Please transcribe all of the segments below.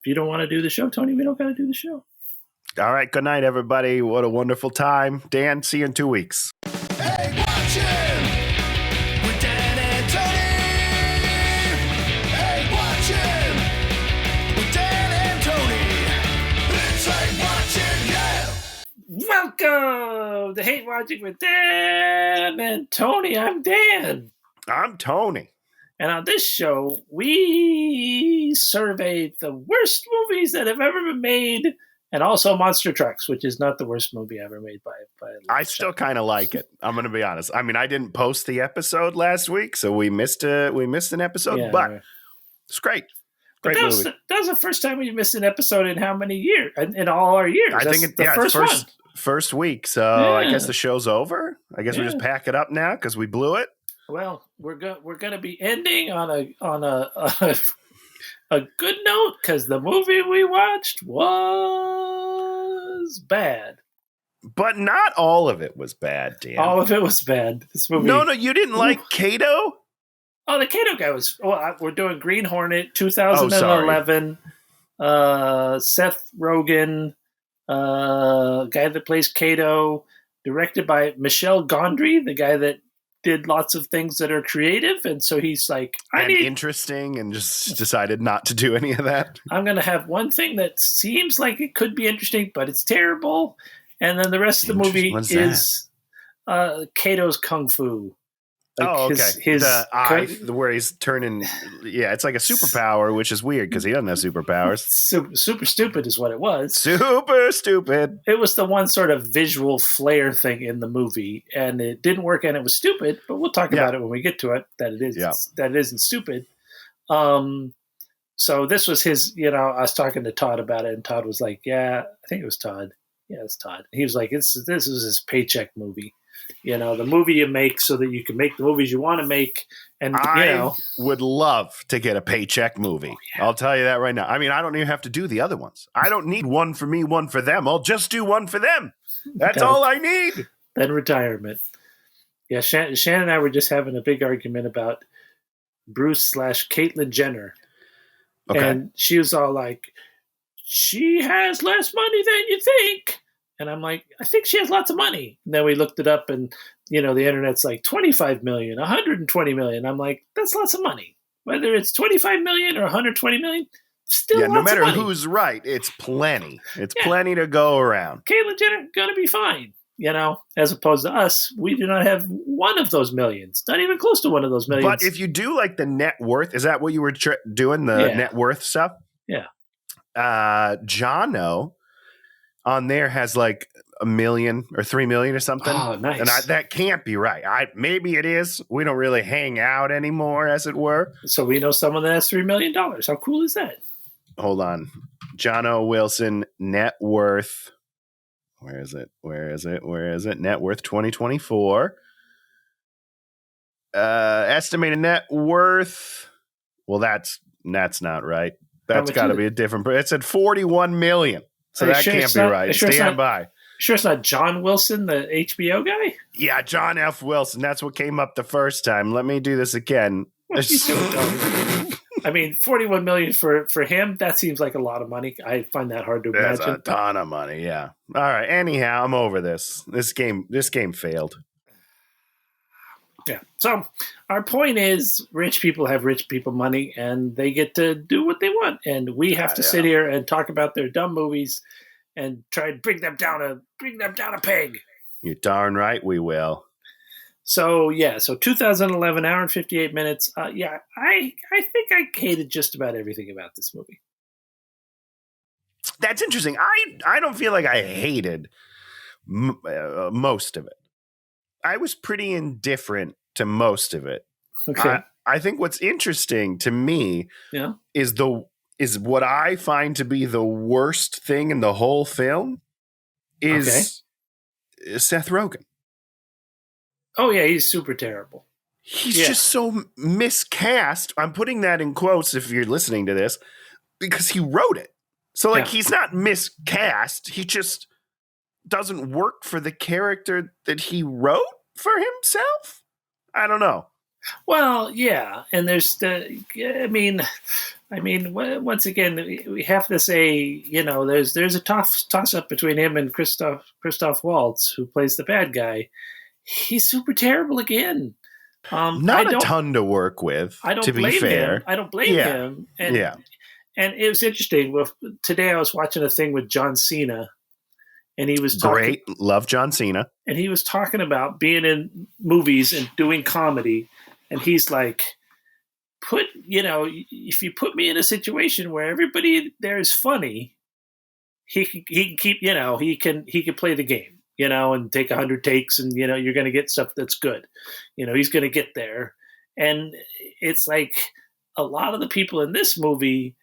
If you don't want to do the show, Tony, we don't got to do the show. All right. Good night, everybody. What a wonderful time. Dan, see you in 2 weeks. Hey, watch him with Dan and Tony. Hey, watch him with Dan and Tony. It's like watching, yeah. Welcome to Hate Watching with Dan and Tony. I'm Dan. I'm Tony. And on this show, we survey the worst movies that have ever been made, and also Monster Trucks, which is not the worst movie ever made by I still kind of like it. I'm going to be honest. I mean, I didn't post the episode last week, so we missed an episode, but it's great. Great movie. That was the first time we missed an episode in how many years? In all our years. I think it's the first one. First week, so I guess the show's over. I guess we just pack it up now because we blew it. Well, we're going to be ending on a good note because the movie we watched was bad. But not all of it was bad, Dan. All of it was bad. This movie. No, you didn't like Kato? Oh, the Kato guy was. Well, we're doing Green Hornet, 2011. Seth Rogen, guy that plays Kato, directed by Michel Gondry, the guy that did lots of things that are creative, and so he's like, interesting, and just decided not to do any of that. I'm going to have one thing that seems like it could be interesting, but it's terrible, and then the rest of the movie is Kato's Kung Fu. Like his where he's turning. Yeah, it's like a superpower, which is weird because he doesn't have superpowers. Super stupid is what it was. Super stupid. It was the one sort of visual flair thing in the movie, and it didn't work, and it was stupid. But we'll talk about it when we get to it. That it is. That it isn't stupid. So this was his. I was talking to Todd about it, and Todd was like, "Yeah, I think it was Todd. Yeah, it's Todd." He was like, "This is his paycheck movie." The movie you make so that you can make the movies you want to make. And I would love to get a paycheck movie. I'll tell you that right now. I mean, I don't even have to do the other ones. I don't need one for me, one for them. I'll just do one for them. That's all I need. Then retirement. Yeah, Shannon and I were just having a big argument about Bruce/Caitlyn Jenner. Okay. And she was all like, she has less money than you think. And I'm like, I think she has lots of money. And then we looked it up, and the internet's like 25 million, 120 million. I'm like, that's lots of money. Whether it's 25 million or 120 million, still lots no matter of money. Who's right, it's plenty. It's plenty to go around. Caitlyn Jenner gonna be fine. As opposed to us, we do not have one of those millions. Not even close to one of those millions. But if you do like the net worth, is that what you were doing? The net worth stuff? Yeah. Jono on there has like 1 million or 3 million or something. Oh, nice. And that can't be right. Maybe it is. We don't really hang out anymore, as it were. So we know someone that has $3 million. How cool is that? Hold on. Jono Wilson, net worth. Where is it? Net worth 2024. Estimated net worth. Well, that's not right. That's got to be a different. It said 41 million. So that can't be right. Stand by. Sure it's not John Wilson, the HBO guy? Yeah, John F. Wilson. That's what came up the first time. Let me do this again. I mean, 41 million for him, that seems like a lot of money. I find that hard to imagine. That's a ton of money, yeah. All right. Anyhow, I'm over this. This game failed. Yeah. So our point is rich people have rich people money, and they get to do what they want. And we have to sit here and talk about their dumb movies and try and bring them down a peg. You're darn right we will. So 2011, hour and 58 minutes. I think I hated just about everything about this movie. That's interesting. I don't feel like I hated most of it. I was pretty indifferent to most of it. Okay. I think what's interesting to me is what I find to be the worst thing in the whole film is Seth Rogen. Oh, yeah, he's super terrible. He's just so miscast. I'm putting that in quotes if you're listening to this, because he wrote it. So, he's not miscast. He just doesn't work for the character that he wrote for himself. I don't know. Well, yeah, and there's the. Once again, we have to say, there's a toss up between him and Christoph Waltz, who plays the bad guy. He's super terrible again. Not a ton to work with. I don't to blame be fair. him. I don't blame him. And it was interesting. Today I was watching a thing with John Cena, and he was talking. Great, love John Cena, and he was talking about being in movies and doing comedy, and he's like, if you put me in a situation where everybody there is funny, he can keep, he can play the game. And take 100 takes, and you're going to get stuff that's good. He's going to get there, and it's like a lot of the people in this movie,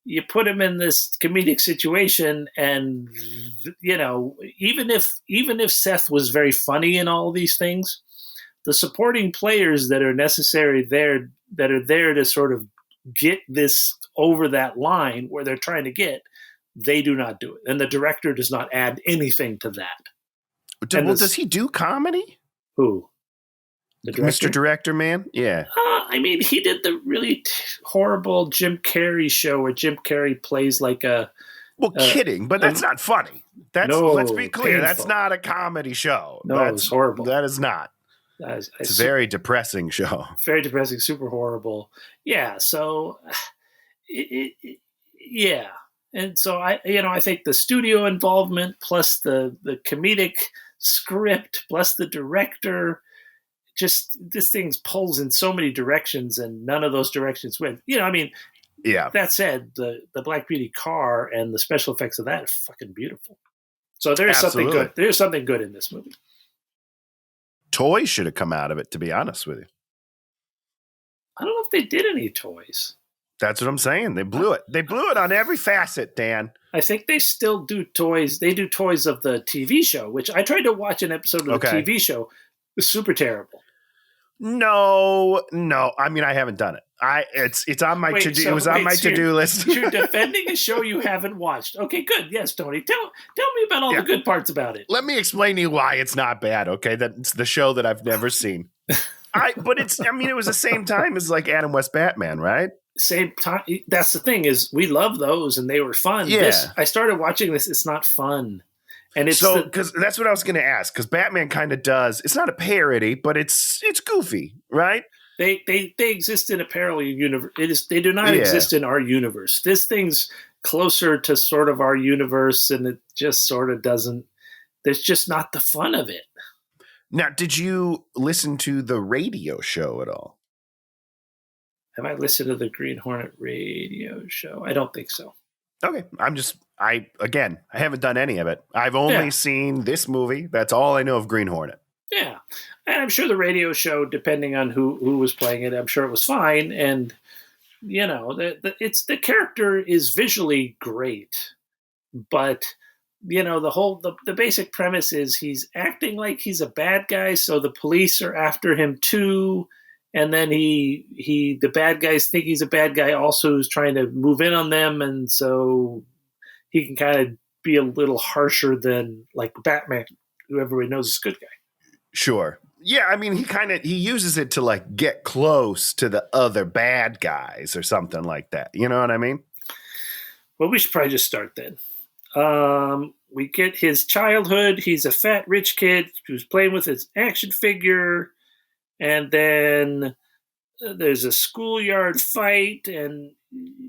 you put him in this comedic situation, and even if Seth was very funny in all these things, the supporting players that are necessary there, that are there to sort of get this over that line where they're trying to get, they do not do it, and the director does not add anything to that. Does he do comedy? Who? Mr. Director Man? Yeah. He did the really horrible Jim Carrey show where Jim Carrey plays like a... Well, kidding, but that's not funny. Let's be clear. Painful. That's not a comedy show. No, it's horrible. That is not. It's a very depressing show. Very depressing, super horrible. Yeah, so... yeah. And so I think the studio involvement plus the comedic script plus the director, just this thing pulls in so many directions, and none of those directions win. Yeah. That said, the Black Beauty car and the special effects of that are fucking beautiful. So there's something good. There's something good in this movie. Toys should have come out of it, to be honest with you. I don't know if they did any toys. That's what I'm saying. They blew it. They blew it on every facet, Dan. I think they still do toys. They do toys of the TV show, which I tried to watch an episode of the TV show. It was super terrible. No. I haven't done it. It's on my to-do. It was on my to-do list. You're defending a show you haven't watched. Okay, good. Yes, Tony. Tell me about all the good parts about it. Let me explain to you why it's not bad. Okay, that's the show that I've never seen. But it's. It was the same time as like Adam West Batman, right? Same time. That's the thing, is we love those and they were fun. Yeah. I started watching this. It's not fun. And it's because that's what I was going to ask. Because Batman kind of does. It's not a parody, but it's goofy, right? They exist in a parallel universe. They do not exist in our universe. This thing's closer to sort of our universe, and it just sort of doesn't. There's just not the fun of it. Now, did you listen to the radio show at all? Have I listened to the Green Hornet radio show? I don't think so. Okay. I haven't done any of it. I've only seen this movie. That's all I know of Green Hornet. Yeah. And I'm sure the radio show, depending on who was playing it, I'm sure it was fine. And, the character is visually great. But, the basic premise is he's acting like he's a bad guy, so the police are after him too. And then the bad guys think he's a bad guy also, who's trying to move in on them. And so he can kind of be a little harsher than like Batman, who everybody knows is a good guy. Sure. Yeah. He uses it to like get close to the other bad guys or something like that. You know what I mean? Well, we should probably just start then. We get his childhood. He's a fat, rich kid who's playing with his action figure. And then there's a schoolyard fight, and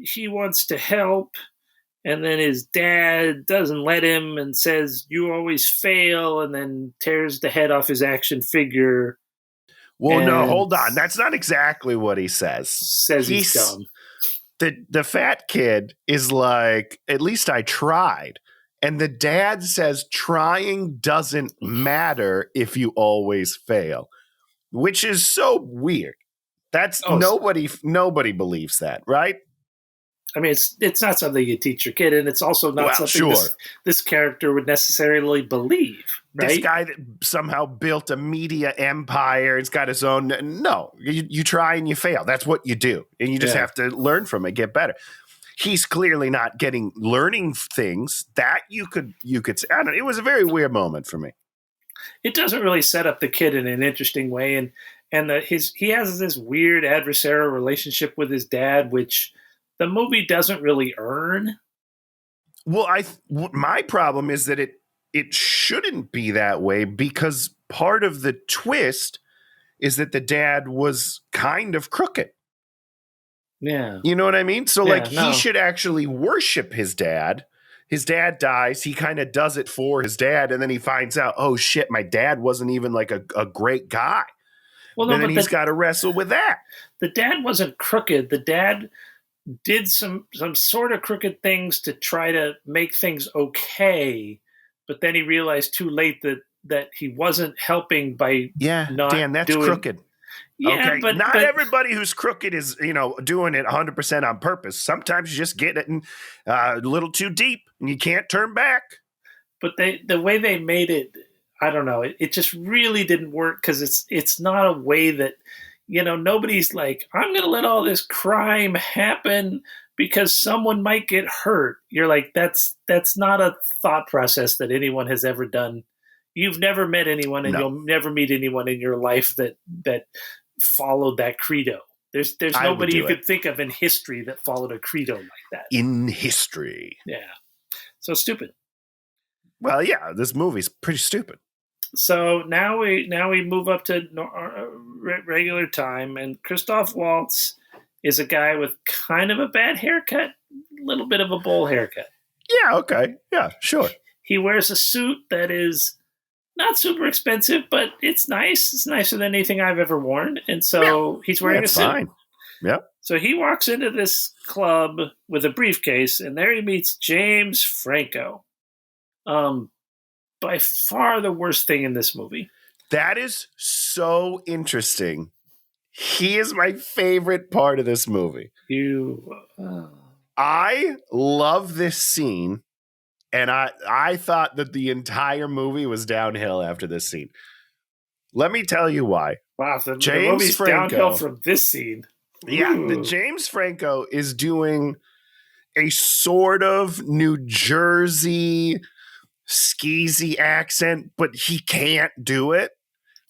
he wants to help. And then his dad doesn't let him and says, "You always fail," and then tears the head off his action figure. Well, no, hold on. That's not exactly what he says. Says he's dumb. The fat kid is like, "At least I tried." And the dad says, "Trying doesn't matter if you always fail." Which is so weird. That's nobody believes that, right? It's not something you teach your kid, and it's also not something this character would necessarily believe, right? This guy that somehow built a media empire, it's got his own. No, you try and you fail. That's what you do, and you just have to learn from it, get better. He's clearly not learning things that you could. I don't know. It was a very weird moment for me. It doesn't really set up the kid in an interesting way. and he has this weird adversarial relationship with his dad, which the movie doesn't really earn. Well, my problem is that it shouldn't be that way, because part of the twist is that the dad was kind of crooked. Yeah. You know what I mean? So Yeah, he should actually worship his dad. His dad dies. He kind of does it for his dad. And then he finds out, oh shit, my dad wasn't even like a great guy. Well, no, and then he's got to wrestle with that. The dad wasn't crooked. The dad did some sort of crooked things to try to make things okay. But then he realized too late that he wasn't helping by not Dan, that's crooked. Yeah, okay, but everybody who's crooked is, doing it 100% on purpose. Sometimes you just get it a little too deep and you can't turn back. But the way they made it, I don't know. It just really didn't work, because it's not a way that, nobody's like, I'm going to let all this crime happen because someone might get hurt. You're like, that's not a thought process that anyone has ever done. You've never met anyone, and you'll never meet anyone in your life that followed that credo. There's nobody you could think of in history that followed a credo like that. In history. Yeah. So stupid. Well, yeah, this movie's pretty stupid. So now we move up to regular time, and Christoph Waltz is a guy with kind of a bad haircut, a little bit of a bowl haircut. Yeah, okay. Yeah, sure. He wears a suit that is not super expensive, but it's nice. It's nicer than anything I've ever worn. And so he's wearing a suit. Fine. Yep. So he walks into this club with a briefcase, and there he meets James Franco. By far the worst thing in this movie. That is so interesting. He is my favorite part of this movie. I love this scene. And I thought that the entire movie was downhill after this scene. Let me tell you why. Wow, the movie's Franco, downhill from this scene. Yeah, James Franco is doing a sort of New Jersey skeezy accent, but he can't do it.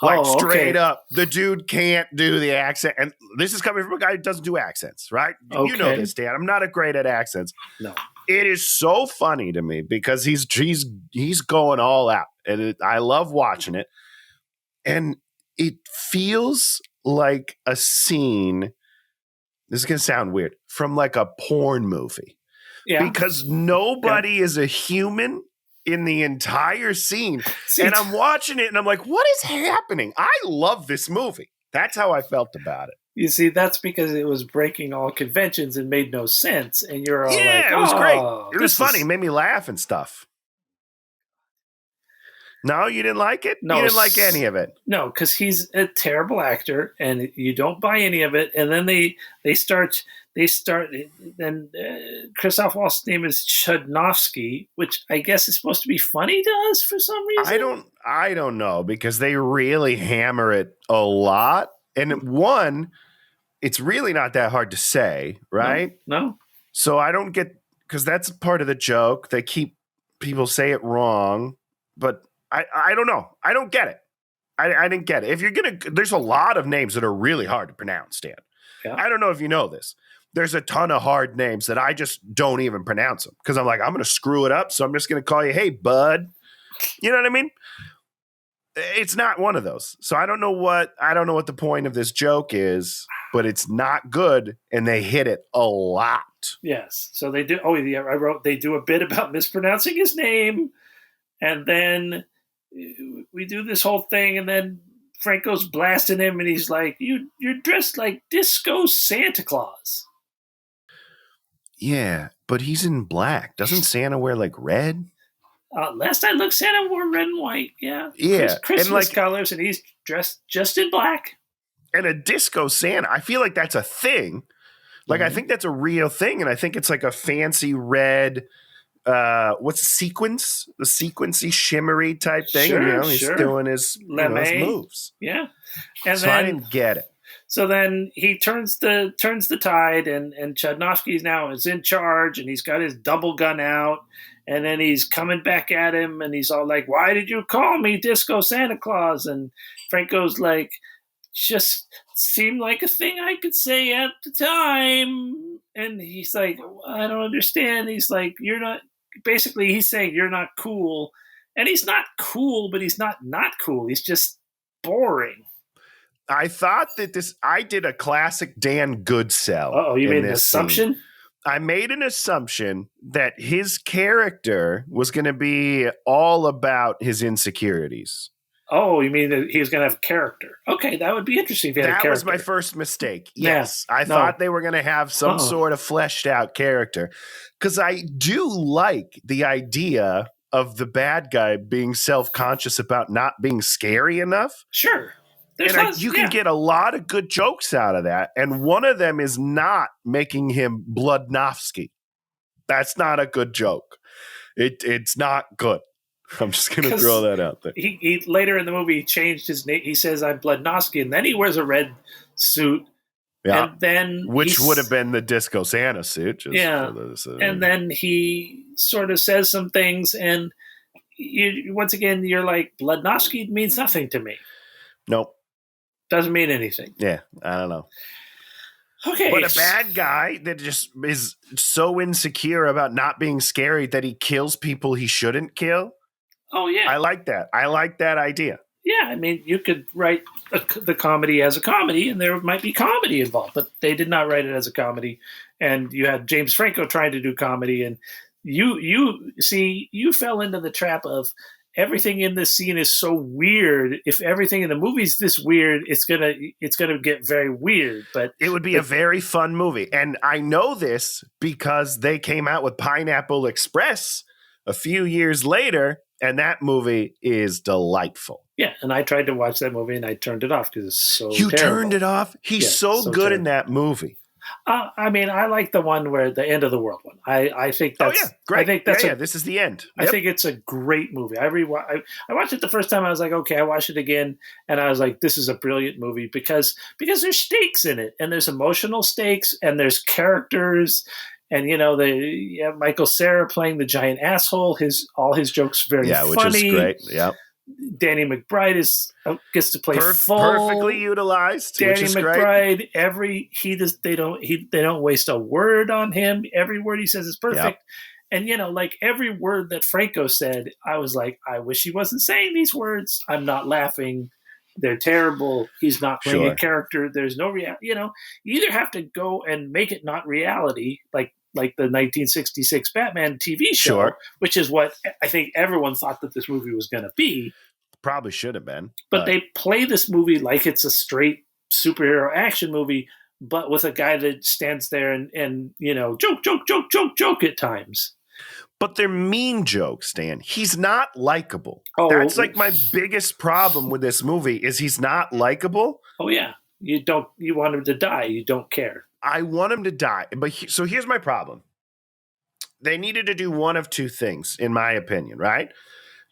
Like, straight up, the dude can't do the accent. And this is coming from a guy who doesn't do accents, right? Okay. You know this, Dan. I'm not great at accents. No. It is so funny to me because he's going all out, and I love watching it. And it feels like a scene. This is going to sound weird, from like a porn movie. Yeah. Because nobody is a human in the entire scene. And I'm watching it and I'm like, what is happening? I love this movie. That's how I felt about it. You see, that's because it was breaking all conventions and made no sense. And you're all like, it was great. It was funny. It made me laugh and stuff. No, you didn't like it? No, you didn't like any of it? No, because he's a terrible actor and you don't buy any of it. And then they start, then Christoph Waltz's name is Chudnovsky, which I guess is supposed to be funny to us for some reason. I don't know, because they really hammer it a lot. And one, it's really not that hard to say, right? No. So I don't get, because that's part of the joke. People say it wrong, but I don't know. I don't get it. I didn't get it. There's a lot of names that are really hard to pronounce, Dan. Yeah. I don't know if you know this. There's a ton of hard names that I just don't even pronounce them because I'm like, I'm going to screw it up. So I'm just going to call you, hey, bud. You know what I mean? It's not one of those. So I don't know what the point of this joke is, but it's not good. And they hit it a lot. Yes. So they do. Oh, yeah. They do a bit about mispronouncing his name. And then we do this whole thing. And then Franco's blasting him. And he's like, you're dressed like Disco Santa Claus. Yeah, but he's in black. Doesn't Santa wear like red? Last I looked, Santa wore red and white. Yeah. Yeah. Christmas colors, and he's dressed just in black. And a disco Santa, I feel like that's a thing. Like, I think that's a real thing. And I think it's like a fancy red, what's sequence? The sequency, shimmery type thing. Sure, he's doing his moves. Yeah. And so then I didn't get it. So then he turns the tide, and Chudnovsky now is in charge, and he's got his double gun out, and then he's coming back at him, and he's all like, "Why did you call me Disco Santa Claus?" And Franco's like, just seemed like a thing I could say at the time. And he's like, I don't understand. He's like, you're not, basically he's saying you're not cool. And he's not cool, but he's not cool. He's just boring. I thought that I did a classic Dan Goodsell. Oh, you made an assumption? Scene. I made an assumption that his character was going to be all about his insecurities. Oh, you mean that he was going to have character? Okay, that would be interesting if he had a character. That was my first mistake. Yes, I thought they were going to have some sort of fleshed out character, because I do like the idea of the bad guy being self-conscious about not being scary enough. Sure. You can get a lot of good jokes out of that, and one of them is not making him Bloodnofsky. That's not a good joke. It's not good. I'm just going to throw that out there. He later in the movie he changed his name. He says, I'm Bloodnofsky, and then he wears a red suit. Yeah. And then which would have been the Disco Santa suit. And then he sort of says some things, and once again, you're like, Bloodnofsky means nothing to me. Nope. Doesn't mean anything. Yeah, I don't know. Okay. But a bad guy that just is so insecure about not being scary that he kills people he shouldn't kill. Oh, yeah. I like that. I like that idea. Yeah, I mean, you could write the comedy as a comedy, and there might be comedy involved, but they did not write it as a comedy. And you had James Franco trying to do comedy, and you fell into the trap of everything in this scene is so weird. If everything in the movie is this weird, it's gonna get very weird. But it would be a very fun movie, and I know this because they came out with Pineapple Express a few years later, and that movie is delightful. Yeah, and I tried to watch that movie and I turned it off because it's so You terrible. Turned it off? He's so good terrible in that movie. I mean, I like the one where the end of the world one. I think that's great. I think that's this is the end. Yep. I think it's a great movie. I watched it the first time. I was like, okay. I watched it again, and I was like, this is a brilliant movie because there's stakes in it, and there's emotional stakes, and there's characters, and Michael Cera playing the giant asshole. All his jokes very funny, which is great. Yeah. Danny McBride gets to play perfectly utilized. Danny which is McBride, great. They don't waste a word on him. Every word he says is perfect. Yep. And like every word that Franco said, I was like, I wish he wasn't saying these words. I'm not laughing. They're terrible. He's not playing a character. There's no reality. You either have to go and make it not reality, like the 1966 Batman TV show, which is what I think everyone thought that this movie was going to be. Probably should have been. But they play this movie like it's a straight superhero action movie, but with a guy that stands there and joke at times. But they're mean jokes, Dan. He's not likable. Oh, that's like my biggest problem with this movie is he's not likable. Oh, yeah. You want him to die. You don't care. I want him to die. But so here's my problem. They needed to do one of two things, in my opinion, right?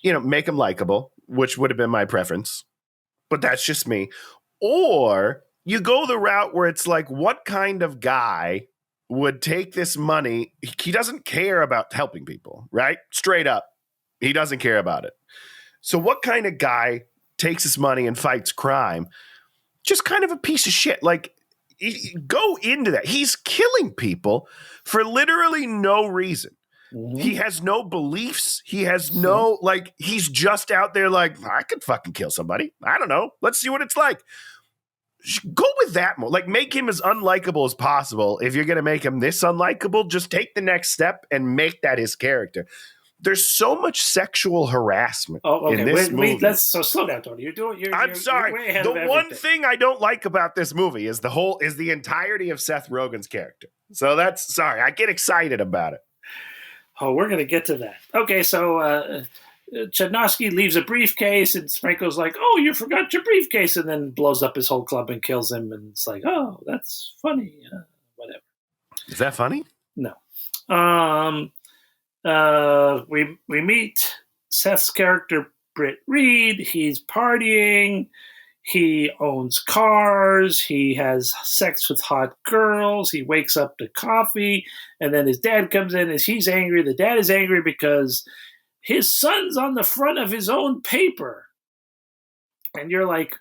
Make him likable, which would have been my preference. But that's just me. Or you go the route where it's like, what kind of guy would take this money? He doesn't care about helping people, right? Straight up. He doesn't care about it. So what kind of guy takes his money and fights crime? Just kind of a piece of shit. Like, go into that. He's killing people for literally no reason. Mm-hmm. He has no beliefs. He has no, he's just out there like, I could fucking kill somebody. I don't know. Let's see what it's like. Go with that more. Make him as unlikable as possible. If you're going to make him this unlikable, just take the next step and make that his character. There's so much sexual harassment in this movie. So slow down, Tony. I'm sorry. You're way ahead the of one everything. thing I don't like about this movie is the entirety of Seth Rogen's character. So sorry. I get excited about it. Oh, we're going to get to that. Okay, so Chudnovsky leaves a briefcase, and Franco's like, oh, you forgot your briefcase, and then blows up his whole club and kills him, and it's like, oh, that's funny. Whatever. Is that funny? No. We meet Seth's character, Britt Reed. He's partying. He owns cars. He has sex with hot girls. He wakes up to coffee. And then his dad comes in and he's angry. The dad is angry because his son's on the front of his own paper. And you're like,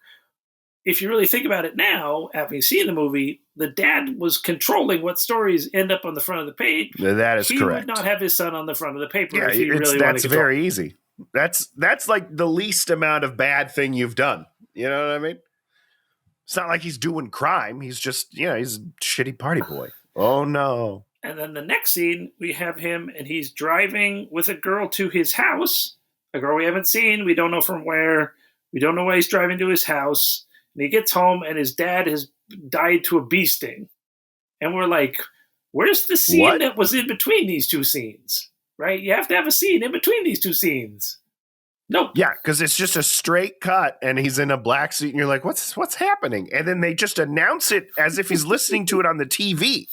if you really think about it now, having seen the movie, the dad was controlling what stories end up on the front of the page. That is he correct. He would not have his son on the front of the paper Yeah, if he really wanted that's to very easy. That's like the least amount of bad thing you've done. You know what I mean? It's not like he's doing crime. He's just, he's a shitty party boy. Oh, no. And then the next scene, we have him, and he's driving with a girl to his house, a girl we haven't seen. We don't know from where. We don't know why he's driving to his house. And he gets home, and his dad has died to a bee sting. And we're like, where's the scene that was in between these two scenes? Right? You have to have a scene in between these two scenes. Nope. Yeah, because it's just a straight cut, and he's in a black suit, and you're like, what's happening? And then they just announce it as if he's listening to it on the TV.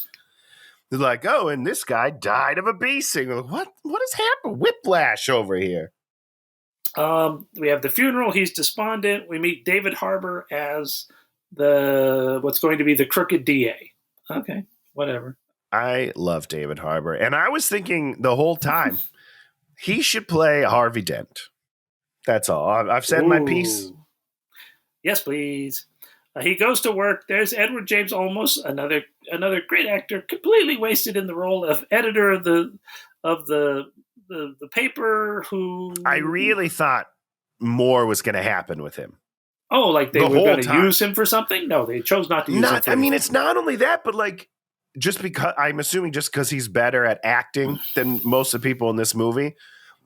They're like, oh, and this guy died of a bee sting. Like, what has happened? Whiplash over here. We have the funeral. He's despondent. We meet David Harbour as what's going to be the crooked DA. Okay, whatever. I love David Harbour, and I was thinking the whole time he should play Harvey Dent. That's all. I've said my piece. Yes, please. He goes to work. There's Edward James Olmos, another great actor, completely wasted in the role of editor of the paper. Who I really thought more was going to happen with him. Oh, like they were going to use him for something? No, they chose not to use him. I mean, it's not only that, but like just because I'm assuming just because he's better at acting than most of the people in this movie,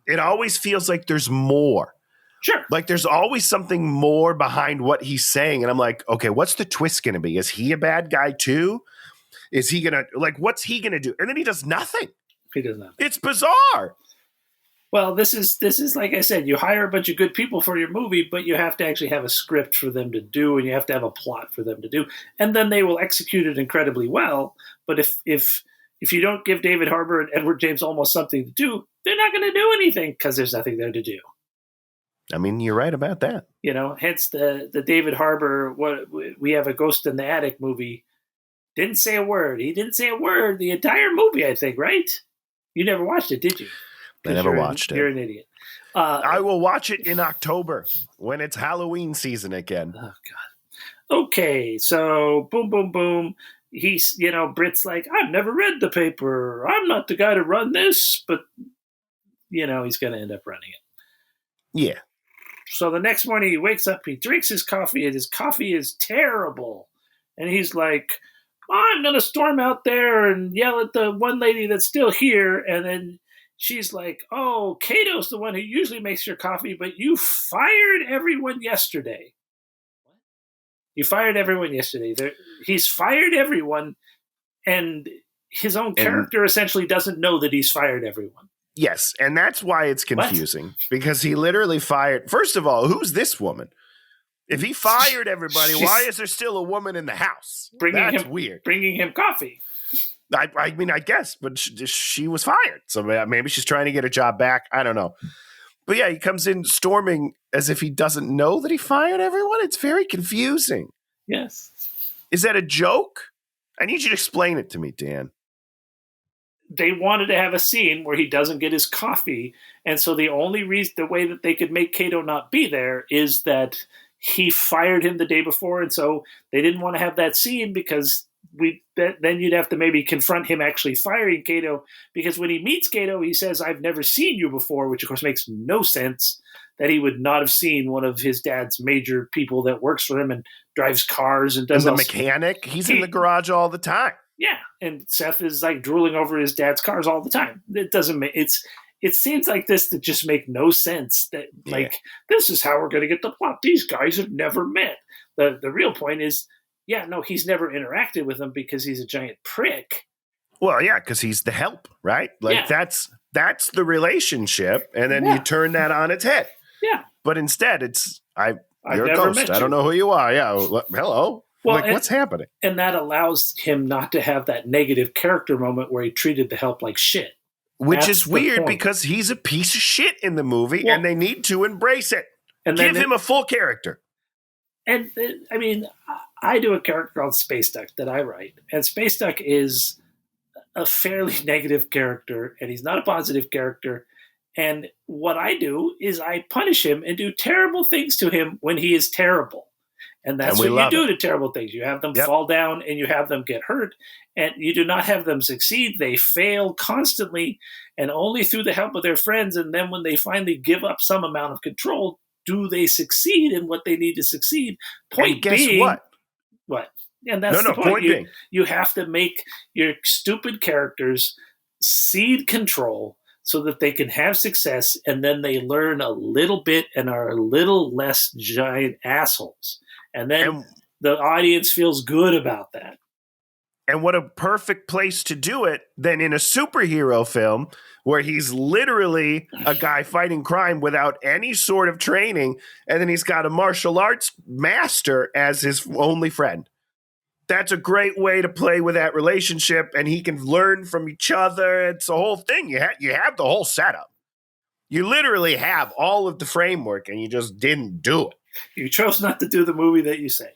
it always feels like there's more. Sure. Like there's always something more behind what he's saying. And I'm like, okay, what's the twist going to be? Is he a bad guy too? Is he going to, like, what's he going to do? And then he does nothing. He does nothing. It's bizarre. Well, this is like I said, you hire a bunch of good people for your movie, but you have to actually have a script for them to do, and you have to have a plot for them to do. And then they will execute it incredibly well. But if you don't give David Harbour and Edward James Olmos something to do, they're not going to do anything because there's nothing there to do. I mean, you're right about that. Hence the David Harbour, what we have a Ghost in the Attic movie, didn't say a word. He didn't say a word the entire movie, I think, right? You never watched it, did you? I never watched it. You're an idiot. I will watch it in October when it's Halloween season again. Oh, God. Okay, so boom, boom, boom. He's, Britt's like, I've never read the paper. I'm not the guy to run this, but, he's going to end up running it. Yeah. So the next morning he wakes up, he drinks his coffee, and his coffee is terrible. And he's like, I'm going to storm out there and yell at the one lady that's still here. And then she's like, oh, Cato's the one who usually makes your coffee, but you fired everyone yesterday. What? You fired everyone yesterday. He's fired everyone, and his own character essentially doesn't know that he's fired everyone. Yes, and that's why it's confusing, because he literally fired. First of all, who's this woman? If he fired everybody, why is there still a woman in the house? That's weird. Bringing him coffee. I mean, I guess, but she was fired. So maybe she's trying to get her job back. I don't know. But yeah, he comes in storming as if he doesn't know that he fired everyone. It's very confusing. Yes. Is that a joke? I need you to explain it to me, Dan. They wanted to have a scene where he doesn't get his coffee. And so the only reason, the way that they could make Cato not be there is that he fired him the day before. And so they didn't want to have that scene because then you'd have to maybe confront him actually firing Cato, because when he meets Cato, he says, I've never seen you before, which of course makes no sense that he would not have seen one of his dad's major people that works for him and drives cars and does a mechanic. He's in the garage all the time. Yeah. And Seth is like drooling over his dad's cars all the time. It doesn't make it seems like this that just make no sense that this is how we're going to get the plot. These guys have never met. The real point is, he's never interacted with them because he's a giant prick. Well, yeah, because he's the help, right? Like that's the relationship, and then you turn that on its head. Yeah. But instead, it's you're a ghost. I don't know who you are. Yeah. Hello. Well, what's happening? And that allows him not to have that negative character moment where he treated the help like shit. Which is weird because he's a piece of shit in the movie, and they need to embrace it. And give him a full character. And I mean, I do a character called Space Duck that I write, and Space Duck is a fairly negative character, and he's not a positive character. And what I do is I punish him and do terrible things to him when he is terrible. And that's we what you love do it. to terrible things. You have them Yep. fall down and you have them get hurt, and you do not have them succeed. They fail constantly, and only through the help of their friends. And then when they finally give up some amount of control, do they succeed in what they need to succeed? And guess what? What? And that's the point. You have to make your stupid characters cede control so that they can have success, and then they learn a little bit and are a little less giant assholes. And then the audience feels good about that. And what a perfect place to do it than in a superhero film where he's literally a guy fighting crime without any sort of training, and then he's got a martial arts master as his only friend. That's a great way to play with that relationship, and he can learn from each other. It's a whole thing. You have the whole setup. You literally have all of the framework, and you just didn't do it. You chose not to do the movie that you say.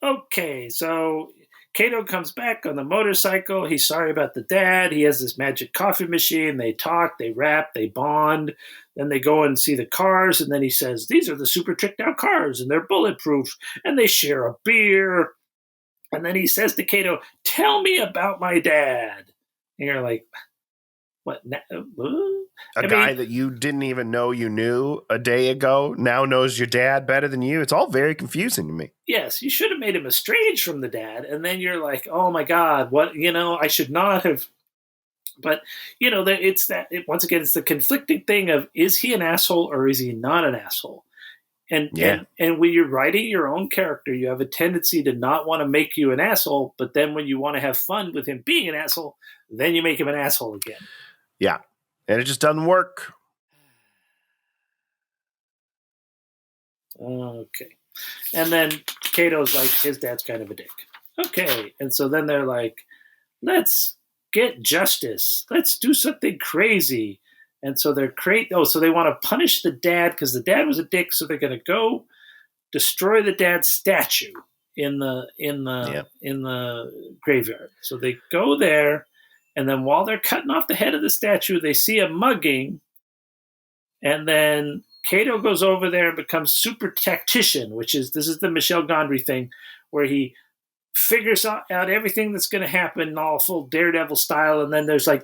Okay, so Kato comes back on the motorcycle. He's sorry about the dad. He has this magic coffee machine. They talk, they rap, they bond. Then they go and see the cars, and then he says, these are the super tricked out cars, and they're bulletproof, and they share a beer. And then he says to Kato, tell me about my dad. And you're like, what? A guy that you didn't even know you knew a day ago now knows your dad better than you. It's all very confusing to me. Yes, you should have made him estranged from the dad. And then you're like, oh my God, what, I should not have. But, it's once again, it's the conflicting thing of, is he an asshole or is he not an asshole? And when you're writing your own character, you have a tendency to not want to make you an asshole, but then when you want to have fun with him being an asshole, then you make him an asshole again. Yeah, and it just doesn't work. Okay. And then Kato's like, his dad's kind of a dick. Okay. And so then they're like, let's get justice. Let's do something crazy. And so so they want to punish the dad because the dad was a dick. So they're going to go destroy the dad's statue in the graveyard. So they go there, and then while they're cutting off the head of the statue, they see a mugging, and then Kato goes over there and becomes super tactician, this is the Michel Gondry thing, where he figures out everything that's going to happen all full Daredevil style, and then there's like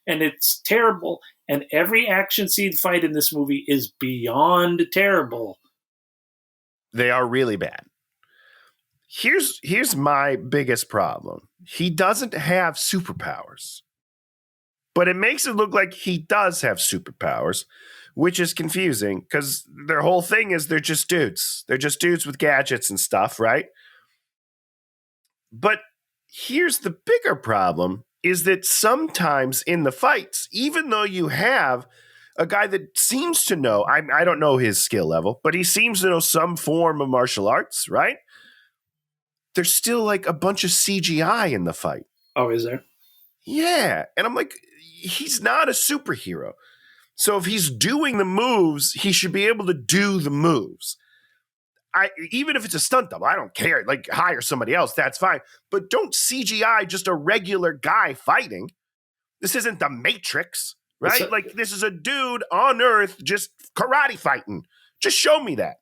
and it's terrible, and every action scene fight in this movie is beyond terrible. They are really bad. Here's my biggest problem. He doesn't have superpowers, but it makes it look like he does have superpowers, which is confusing because their whole thing is they're just dudes. They're just dudes with gadgets and stuff, right? But here's the bigger problem is that sometimes in the fights, even though you have a guy that seems to know, I don't know his skill level, but he seems to know some form of martial arts, right? There's still like a bunch of CGI in the fight. Oh, is there? Yeah. And I'm like, he's not a superhero. So if he's doing the moves, he should be able to do the moves. Even if it's a stunt double, I don't care. Like, hire somebody else, that's fine. But don't CGI just a regular guy fighting. This isn't the Matrix, right? This is a dude on Earth just karate fighting. Just show me that.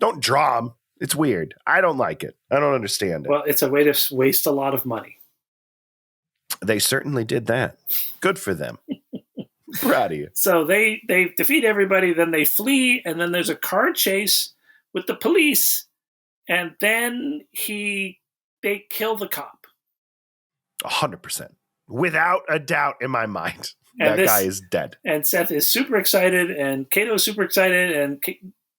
Don't draw him. It's weird. I don't like it. I don't understand it. Well, it's a way to waste a lot of money. They certainly did that. Good for them. Proud of you. So they defeat everybody, then they flee, and then there's a car chase with the police, and then they kill the cop. 100%. Without a doubt in my mind. That guy is dead. And Seth is super excited, and Kato's super excited, and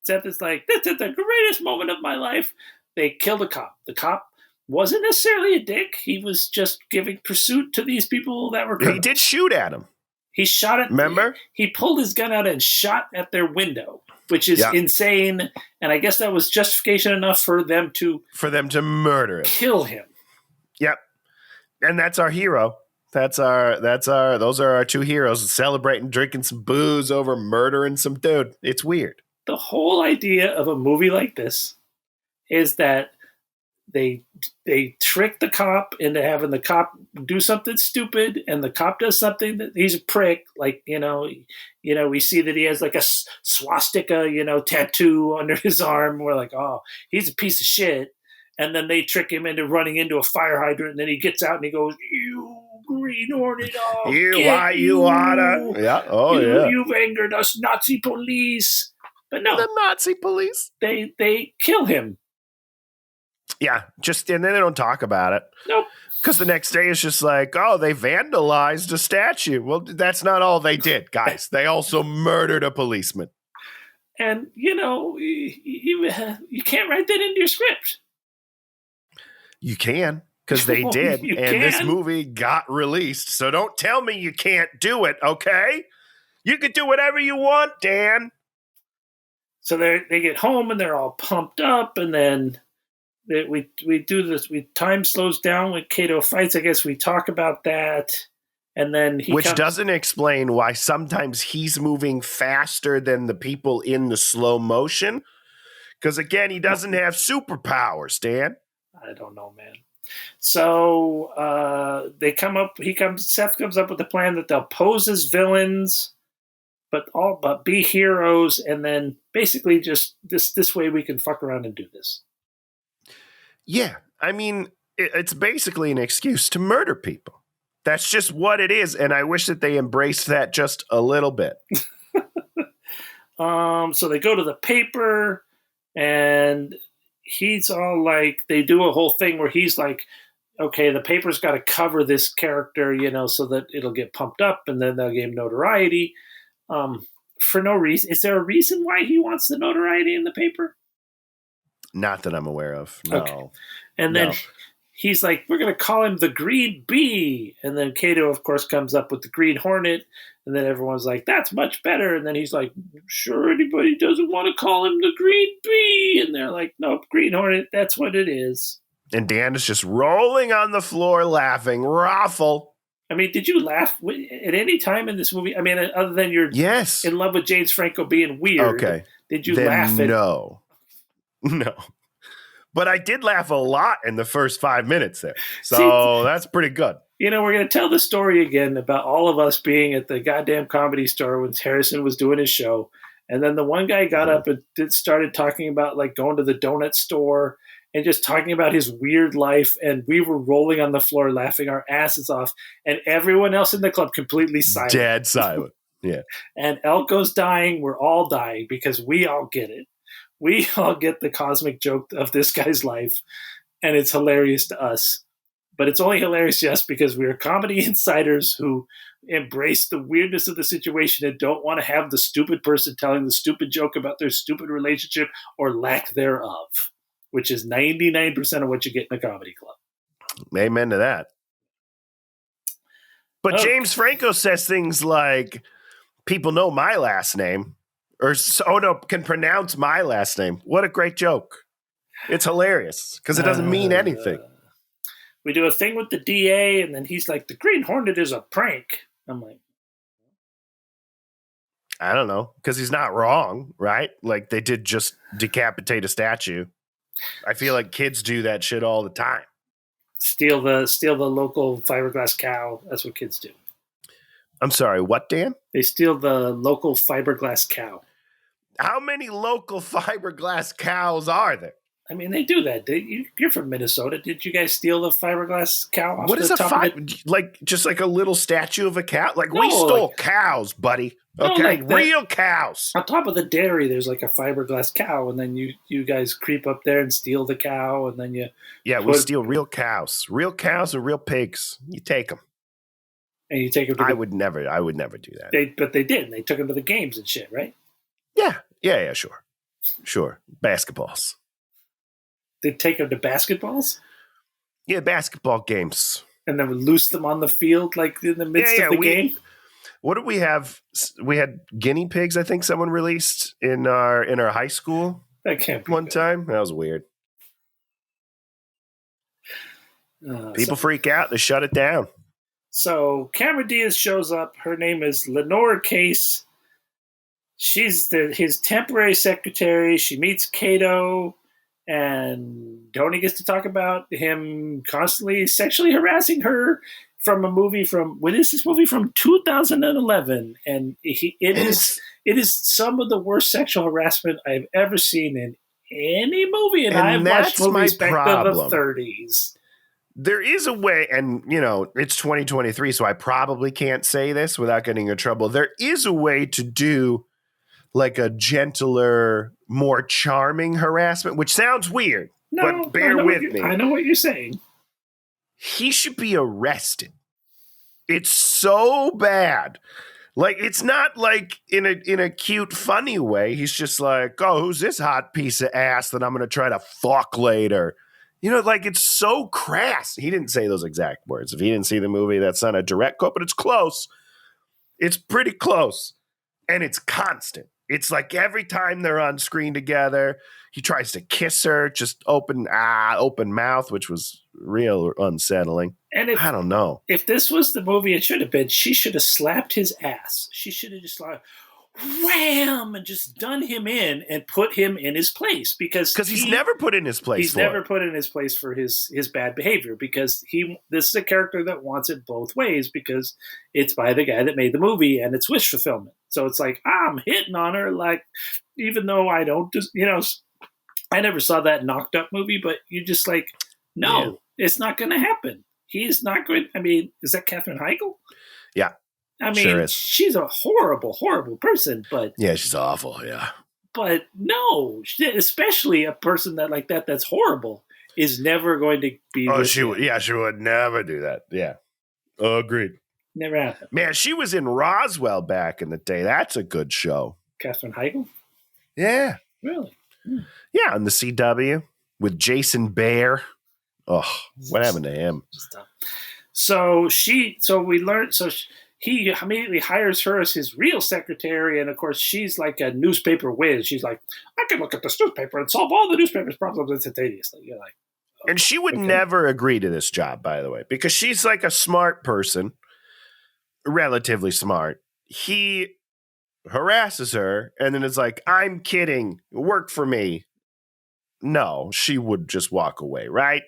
Seth is like, this is the greatest moment of my life. They kill the cop. The cop wasn't necessarily a dick. He was just giving pursuit to these people that were criminals. He did shoot at him. He shot at. Remember? He pulled his gun out and shot at their window, which is insane. And I guess that was justification enough for them to murder him, kill him. Yep. And that's our hero. Those are our two heroes celebrating, drinking some booze over murdering some dude. It's weird. The whole idea of a movie like this is that they they trick the cop into having the cop do something stupid, and the cop does something that he's a prick. Like, we see that he has like a swastika, tattoo under his arm. We're like, oh, he's a piece of shit. And then they trick him into running into a fire hydrant, and then he gets out and he goes, "You Green Hornet, you oughta." Yeah. Oh, yeah. You've angered us, Nazi police. But no, the Nazi police. They kill him. Yeah, and then they don't talk about it. Nope. Because the next day it's just like, oh, they vandalized a statue. Well, that's not all they did, guys. They also murdered a policeman. And, you can't write that into your script. You can, because they did. This movie got released. So don't tell me you can't do it, okay? You could do whatever you want, Dan. So they get home and they're all pumped up, and then we do this. Time slows down when Kato fights. I guess we talk about that, and then which doesn't explain why sometimes he's moving faster than the people in the slow motion. Because again, he doesn't have superpowers, Dan. I don't know, man. So Seth comes up with a plan that they'll pose as villains, but be heroes, and then basically just this way we can fuck around and do this. Yeah, I mean, it's basically an excuse to murder people. That's just what it is, and I wish that they embraced that just a little bit. So they go to the paper, and he's all like, they do a whole thing where he's like, okay, the paper's got to cover this character, so that it'll get pumped up, and then they'll give him notoriety. For no reason. Is there a reason why he wants the notoriety in the paper? Not that I'm aware of. No. Okay. And then he's like, we're going to call him the Green Bee. And then Kato, of course, comes up with the Green Hornet. And then everyone's like, that's much better. And then he's like, sure, anybody doesn't want to call him the Green Bee. And they're like, nope, Green Hornet, that's what it is. And Dan is just rolling on the floor laughing. Raffle. I mean, did you laugh at any time in this movie? I mean, other than you're in love with James Franco being weird. Okay. Did you laugh at No. But I did laugh a lot in the first 5 minutes there. So that's pretty good. We're going to tell the story again about all of us being at the goddamn Comedy Store when Harrison was doing his show. And then the one guy got up and started talking about like going to the donut store and just talking about his weird life. And we were rolling on the floor laughing our asses off. And everyone else in the club completely silent. Dead silent. Yeah. And Elko's dying. We're all dying because we all get it. We all get the cosmic joke of this guy's life. And it's hilarious to us. But it's only hilarious to us because we are comedy insiders who embrace the weirdness of the situation and don't want to have the stupid person telling the stupid joke about their stupid relationship or lack thereof, which is 99% of what you get in a comedy club. Amen to that. But James Franco says things like, people know my last name, or can pronounce my last name. What a great joke. It's hilarious because it doesn't mean anything. We do a thing with the DA, and then he's like, the Green Hornet is a prank. I'm like, I don't know, because he's not wrong, right? Like, they did just decapitate a statue. I feel like kids do that shit all the time. Steal the local fiberglass cow. That's what kids do. I'm sorry, what, Dan? They steal the local fiberglass cow. How many local fiberglass cows are there? I mean, they do that. You're from Minnesota. Did you guys steal the fiberglass cow off what is the top of it? Like, just like a little statue of a cow? Like, we stole cows, buddy. Okay, real cows. On top of the dairy, there's like a fiberglass cow, and then you guys creep up there and steal the cow, and then you... Yeah, we steal real cows. Real cows or real pigs. You take them. And you take them to I would never do that. But they did. They took them to the games and shit, right? Yeah, sure. Sure. Basketballs. They take them to basketballs? Yeah, basketball games. And then loose them on the field, like in the midst of the game? What did we have? We had guinea pigs, I think someone released in our high school. That can't be one time. That was weird. People freak out. They shut it down. So Cameron Diaz shows up. Her name is Lenore Case. She's his temporary secretary. She meets Kato. and Tony gets to talk about him constantly sexually harassing her from a movie from, what is this movie, from 2011, and it is some of the worst sexual harassment I've ever seen in any movie, and I've watched movies back to the 30s. There is a way, and it's 2023, so I probably can't say this without getting in trouble. There is a way to do like a gentler, more charming harassment, which sounds weird, but bear with me. I know what you're saying. He should be arrested. It's so bad. Like, it's not like in a cute, funny way. He's just like, oh, who's this hot piece of ass that I'm going to try to fuck later? Like, it's so crass. He didn't say those exact words. If he didn't see the movie, that's not a direct quote, but it's close. It's pretty close. And it's constant. It's like every time they're on screen together, he tries to kiss her, just open mouth, which was real unsettling. And I don't know. If this was the movie it should have been, she should have slapped his ass. She should have just like, wham, and just done him in and put him in his place. Because he's never put in his place. He's never put in his place for his bad behavior, because this is a character that wants it both ways, because it's by the guy that made the movie and it's wish fulfillment. So it's like, I'm hitting on her, like, even though I don't just, I never saw that Knocked Up movie, but you just like, no, It's not going to happen. He's not going. I mean, is that Katherine Heigl? Yeah. I mean, sure, she's a horrible, horrible person, but yeah, she's awful. Yeah. But no, especially a person that's horrible is never going to be. Oh, she would. Yeah, she would never do that. Yeah. Agreed. Never happened. Man, she was in Roswell back in the day. That's a good show. Katherine Heigl? Yeah. Really? Hmm. Yeah, on the CW with Jason Bear. Oh, what happened to him? So he immediately hires her as his real secretary, and of course she's like a newspaper whiz. She's like, I can look at this newspaper and solve all the newspaper's problems instantaneously. You're like, oh, and she would never agree to this job, by the way, because she's like a smart person, relatively smart. He harasses her, and then it's like, I'm kidding, work for me. No, she would just walk away, right?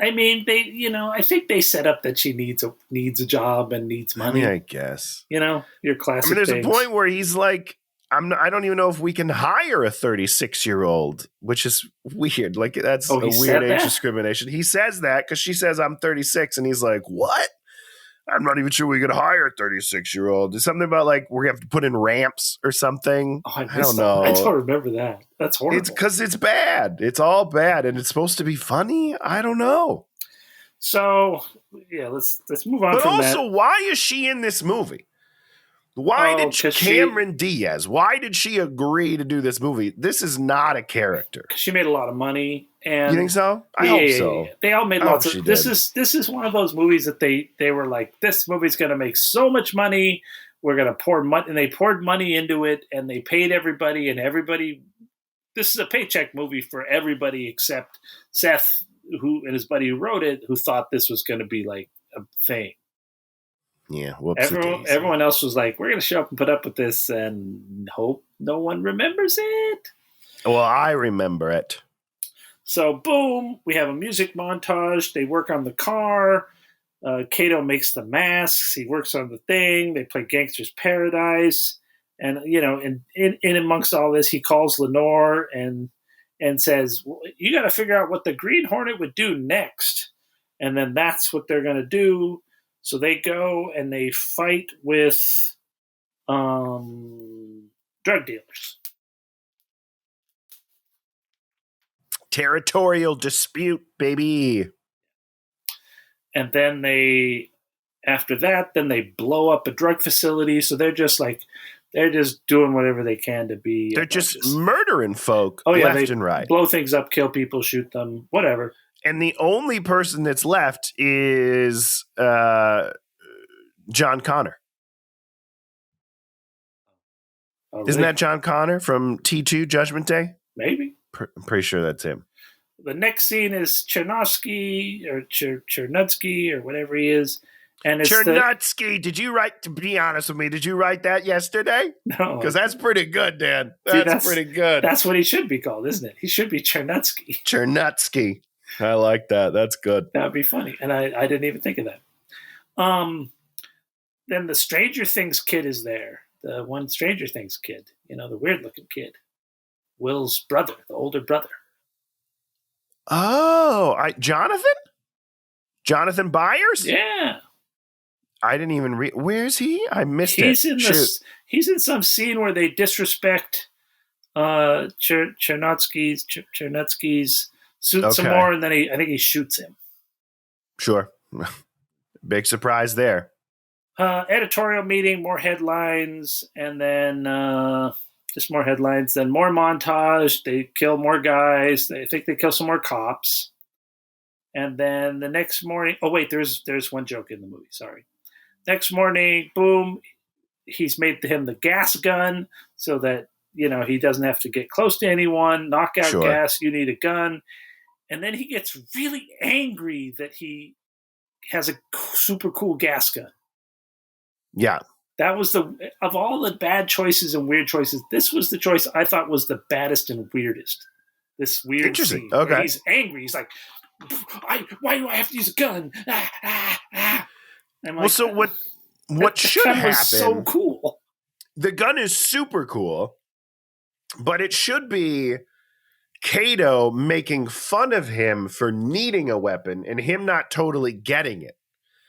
I mean, I think they set up that she needs a job and needs money. I mean, I guess. Your classic. I mean, there's things. a point where he's like, I don't even know if we can hire a 36-year-old, which is weird. Like, that's a weird age discrimination. He says that because she says I'm 36, and he's like, what? I'm not even sure we could hire a 36-year-old. There's something about like we're going to have to put in ramps or something. Oh, I don't know. I don't remember that. That's horrible. It's because it's bad. It's all bad, and it's supposed to be funny. I don't know. So yeah, let's move on. But from also, that. Why is she in this movie? Why did Cameron Diaz? Why did she agree to do this movie? This is not a character. She made a lot of money, and you think so? I hope so. Yeah. They all made lots of. This is one of those movies that they were like, this movie's going to make so much money. We're going to pour money, and they poured money into it, and they paid everybody, and everybody. This is a paycheck movie for everybody except Seth, who and his buddy who wrote it, who thought this was going to be like a thing. Yeah, everyone else was like, we're going to show up and put up with this and hope no one remembers it. Well, I remember it. So, boom, we have a music montage. They work on the car. Kato makes the masks. He works on the thing. They play Gangster's Paradise. And, in amongst all this, he calls Lenore and says, well, you got to figure out what the Green Hornet would do next. And then that's what they're going to do. So they go and they fight with drug dealers. Territorial dispute, baby. And then after that, they blow up a drug facility. So they're just doing whatever they can to be. They're just murdering folk left and right. Blow things up, kill people, shoot them, whatever. And the only person that's left is John Connor. Isn't that John Connor from T2 Judgment Day? Maybe. I'm pretty sure that's him. The next scene is Chernovsky or Chernutsky or whatever he is. And it's Chernutsky, to be honest with me, did you write that yesterday? No. Because that's pretty good, Dan. That's pretty good. That's what he should be called, isn't it? He should be Chernutsky. Chernutsky. I like that. That's good. That would be funny. And I didn't even think of that. Then the Stranger Things kid is there. The one Stranger Things kid. The weird-looking kid. Will's brother, the older brother. Oh, Jonathan? Jonathan Byers? Yeah. I didn't even read. Where's he? I missed he's it. He's in some scene where they disrespect Chernutsky's suit some more, and then I think he shoots him. Sure. Big surprise there. Editorial meeting, more headlines, and then just more headlines, then more montage. They kill more guys. They think they kill some more cops. And then the next morning, there's one joke in the movie, sorry. Next morning, boom, he's made him the gas gun so that, he doesn't have to get close to anyone, knock out gas, you need a gun. And then he gets really angry that he has a super cool gas gun. Yeah. That was of all the bad choices and weird choices, this was the choice I thought was the baddest and weirdest. This weird scene. Okay. He's angry. He's like, why do I have to use a gun? Well, so what should happen? Was so cool. The gun is super cool, but it should be Kato making fun of him for needing a weapon and him not totally getting it.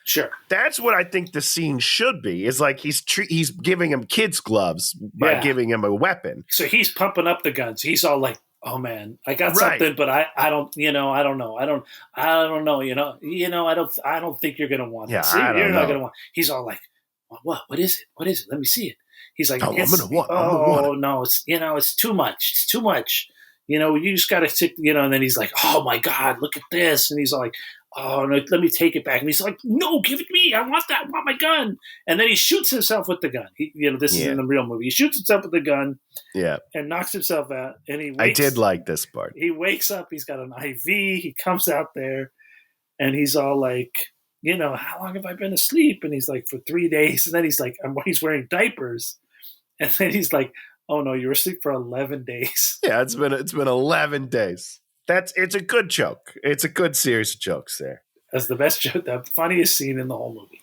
Sure. That's what I think the scene should be. Is like he's giving him kids' gloves by giving him a weapon. So he's pumping up the guns. He's all like, "Oh man, I got something, but I don't, I don't know. I don't think you're gonna want this. You're not gonna want." He's all like, "What is it? What is it? Let me see it." He's like, I'm gonna want. No, it's too much. It's too much. You just gotta sit. And then he's like, "Oh my God, look at this!" And he's like, "Oh no, let me take it back." And he's like, "No, give it to me. I want that. I want my gun." And then he shoots himself with the gun. This is in the real movie. He shoots himself with the gun. Yeah. And knocks himself out. And I did like this part. He wakes up. He's got an IV. He comes out there, and he's all like, "How long have I been asleep?" And he's like, "For 3 days." And then he's like, he's wearing diapers. And then he's like, "Oh no, you were asleep for 11 days." Yeah, it's been 11 days. It's a good joke. It's a good series of jokes there. That's the best joke, the funniest scene in the whole movie.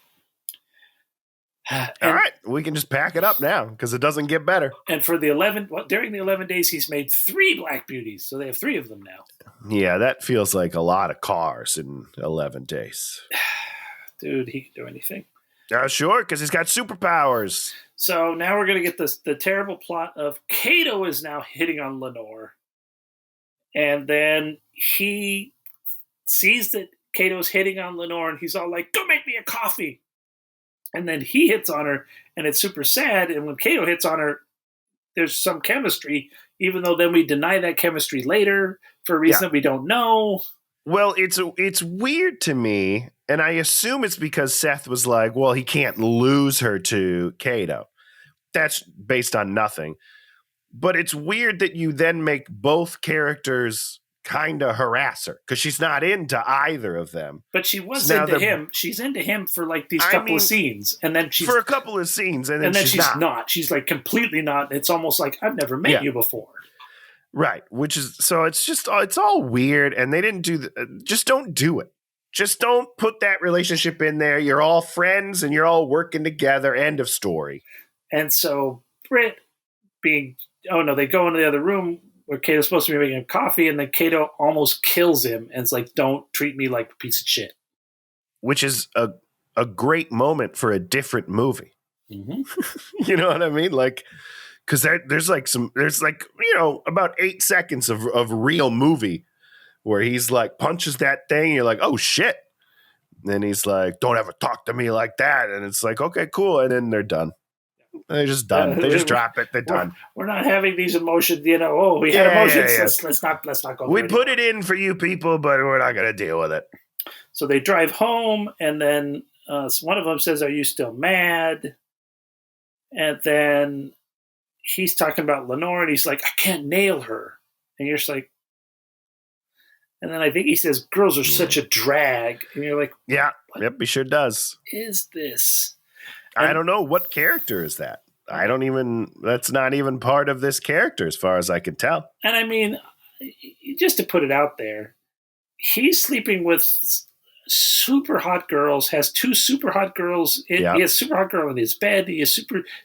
All right, we can just pack it up now because it doesn't get better. And for during the 11 days, he's made 3 Black Beauties, so they have 3 of them now. Yeah, that feels like a lot of cars in 11 days. Dude, he can do anything. Sure, because he's got superpowers. So now we're going to get the terrible plot of Kato is now hitting on Lenore. And then he sees that Kato's hitting on Lenore, and he's all like, "Go make me a coffee." And then he hits on her, and it's super sad. And when Kato hits on her, there's some chemistry, even though then we deny that chemistry later for a reason that we don't know. Well, it's weird to me, and I assume it's because Seth was like, well, he can't lose her to Kato. That's based on nothing. But it's weird that you then make both characters kind of harass her because she's not into either of them. But she was into him. She's into him for like these couple of scenes, and then she's for a couple of scenes, and then she's not. She's like completely not. It's almost like I've never met you before. Right, which is so it's all weird, and they didn't do just don't do it. Just don't put that relationship in there. You're all friends, and you're all working together. End of story. And so Britt they go into the other room where Kato's supposed to be making coffee, and then Kato almost kills him, and it's like, "Don't treat me like a piece of shit." Which is a great moment for a different movie. Mm-hmm. You know what I mean? Like, because there's about 8 seconds of real movie where he's like punches that thing, and you're like, "Oh shit!" And then he's like, "Don't ever talk to me like that," and it's like, "Okay, cool," and then they're done. They're just done. They just drop it. They're done. We're not having these emotions. We had emotions. Yeah. Let's not go. We put it in for you people, but we're not going to deal with it. So they drive home, and then one of them says, "Are you still mad?" And then he's talking about Lenore, and he's like, "I can't nail her." And you're just like, And then I think he says, girls are such a drag. And you're like, Yeah. what Yep, he sure does. is this? I don't know. What character is that? That's not even part of this character as far as I can tell. And I mean, just to put it out there, he's sleeping with super hot girls, has two super hot girls. He has super hot girl in his bed. He has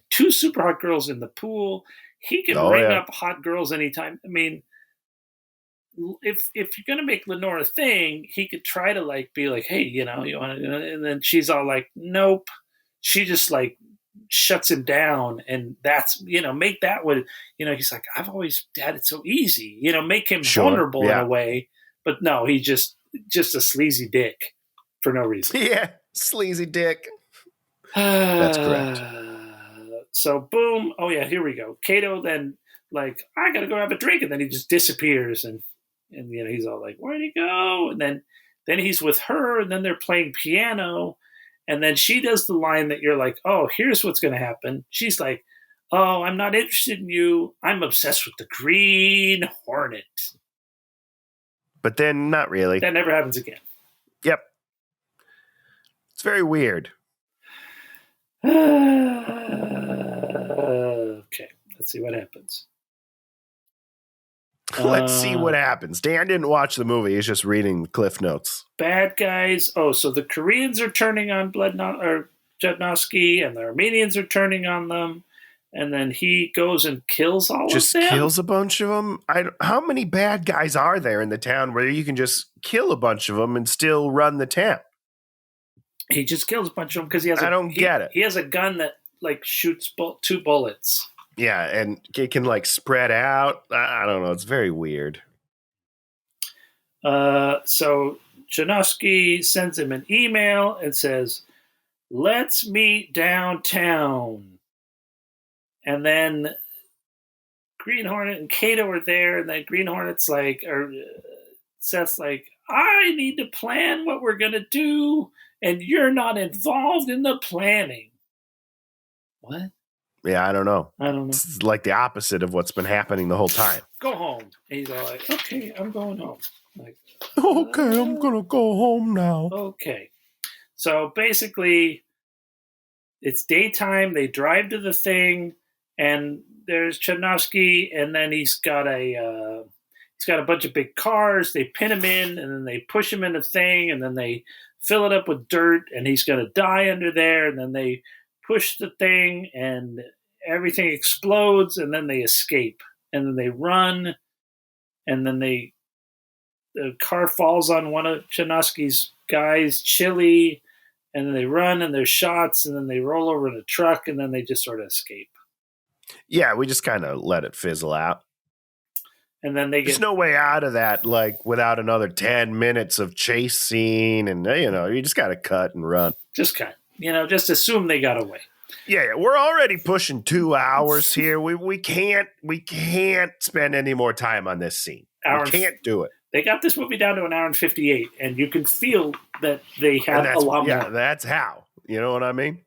two super hot girls in the pool. He can ring up hot girls anytime. I mean, if you're going to make Lenore a thing, he could try to like be like, hey, you want to, and then she's all like, nope. She just like shuts him down, and that's, make that what, he's like, I've always had it so easy, make him vulnerable in a way, but no, he just a sleazy dick for no reason. Yeah, sleazy dick. That's correct. So boom. Oh yeah, here we go. Kato then like, I gotta go have a drink, and then he just disappears, and he's all like, where'd he go? And then he's with her, and then they're playing piano. And then she does the line that you're like, oh, here's what's going to happen. She's like, oh, I'm not interested in you. I'm obsessed with the Green Hornet. But then not really. That never happens again. Yep. It's very weird. Okay, let's see what happens. Let's see what happens. Dan didn't watch the movie. He's just reading the Cliff Notes. Bad guys. Oh, so the Koreans are turning on Judnowski, and the Armenians are turning on them. And then he goes and kills all of them? Just kills a bunch of them? How many bad guys are there in the town where you can just kill a bunch of them and still run the town? He just kills a bunch of them because he has I don't get it. He has a gun that like shoots 2 bullets. Yeah, and it can like spread out. I don't know. It's very weird. So Janowski sends him an email and says, let's meet downtown. And then Green Hornet and Kato are there, and then Green Hornet's like, or Seth's like, I need to plan what we're going to do, and you're not involved in the planning. What? Yeah, I don't know. It's like the opposite of what's been happening the whole time. Go home. And he's all like, okay, I'm going home. Like, okay, I'm going to go home now. Okay. So basically, it's daytime. They drive to the thing, and there's Chudnovsky, and then he's got a bunch of big cars. They pin him in, and then they push him in the thing, and then they fill it up with dirt, and he's going to die under there, and then they push the thing, and everything explodes, and then they escape, and then they run, and then the car falls on one of Chudnovsky's guys, Chili, and then they run, and there's shots, and then they roll over in a truck, and then they just sort of escape. Yeah, we just kind of let it fizzle out. And then there's no way out of that, like, without another 10 minutes of chase scene, and, you just got to cut and run. Just cut. Just assume they got away. Yeah, we're already pushing 2 hours here. We can't spend any more time on this scene. We can't do it. They got this movie down to an hour and 58, and you can feel that they had a lot more. Yeah, that's how. You know what I mean?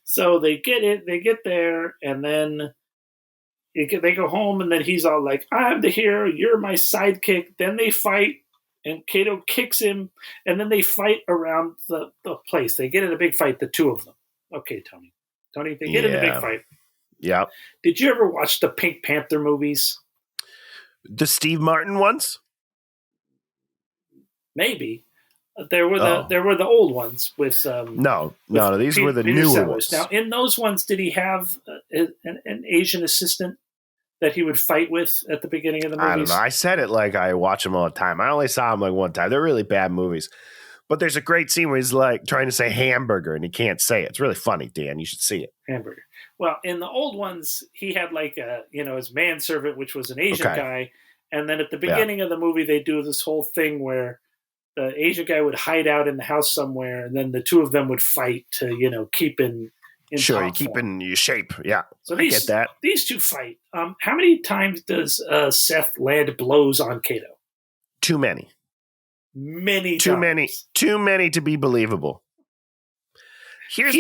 So they get there, and then they go home, and then he's all like, I'm the hero, you're my sidekick. Then they fight, and Kato kicks him, and then they fight around the place. They get in a big fight, the two of them. Okay, Tony, they get in a big fight. Yeah. Did you ever watch the Pink Panther movies? The Steve Martin ones? Maybe. There were the old ones with no, these were the newer ones. Now, in those ones, did he have an Asian assistant that he would fight with at the beginning of the movies? I don't know. I said it like I watch them all the time. I only saw them like one time. They're really bad movies. But there's a great scene where he's like trying to say hamburger and he can't say it. It's really funny, Dan. You should see it. Hamburger. Well, in the old ones, he had like his manservant, which was an Asian guy. And then at the beginning of the movie, they do this whole thing where the Asian guy would hide out in the house somewhere, and then the two of them would fight to, keep in sure, you keep in your shape. Yeah, so I get that. These two fight. How many times does Seth land blows on Kato? Too many. Many too times. many. Too many to be believable. Here's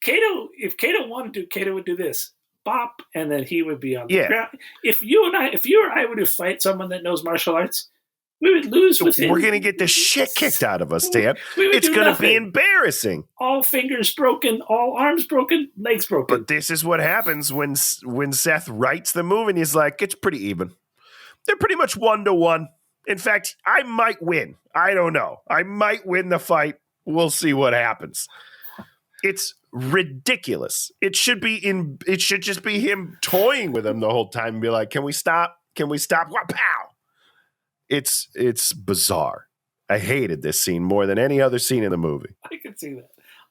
Kato. If Kato wanted to, Kato would do this. Bop, and then he would be on the ground. If you or I were to fight someone that knows martial arts, We would lose within. We're going to get the shit kicked out of us, Dan. It's going to be embarrassing. All fingers broken, all arms broken, legs broken. But this is what happens when Seth writes the movie and he's like, it's pretty even. They're pretty much 1-1. In fact, I might win. I don't know. I might win the fight. We'll see what happens. It's ridiculous. It should just be him toying with him the whole time and be like, can we stop? Can we stop? What? Pow! It's bizarre. I hated this scene more than any other scene in the movie. I could see that.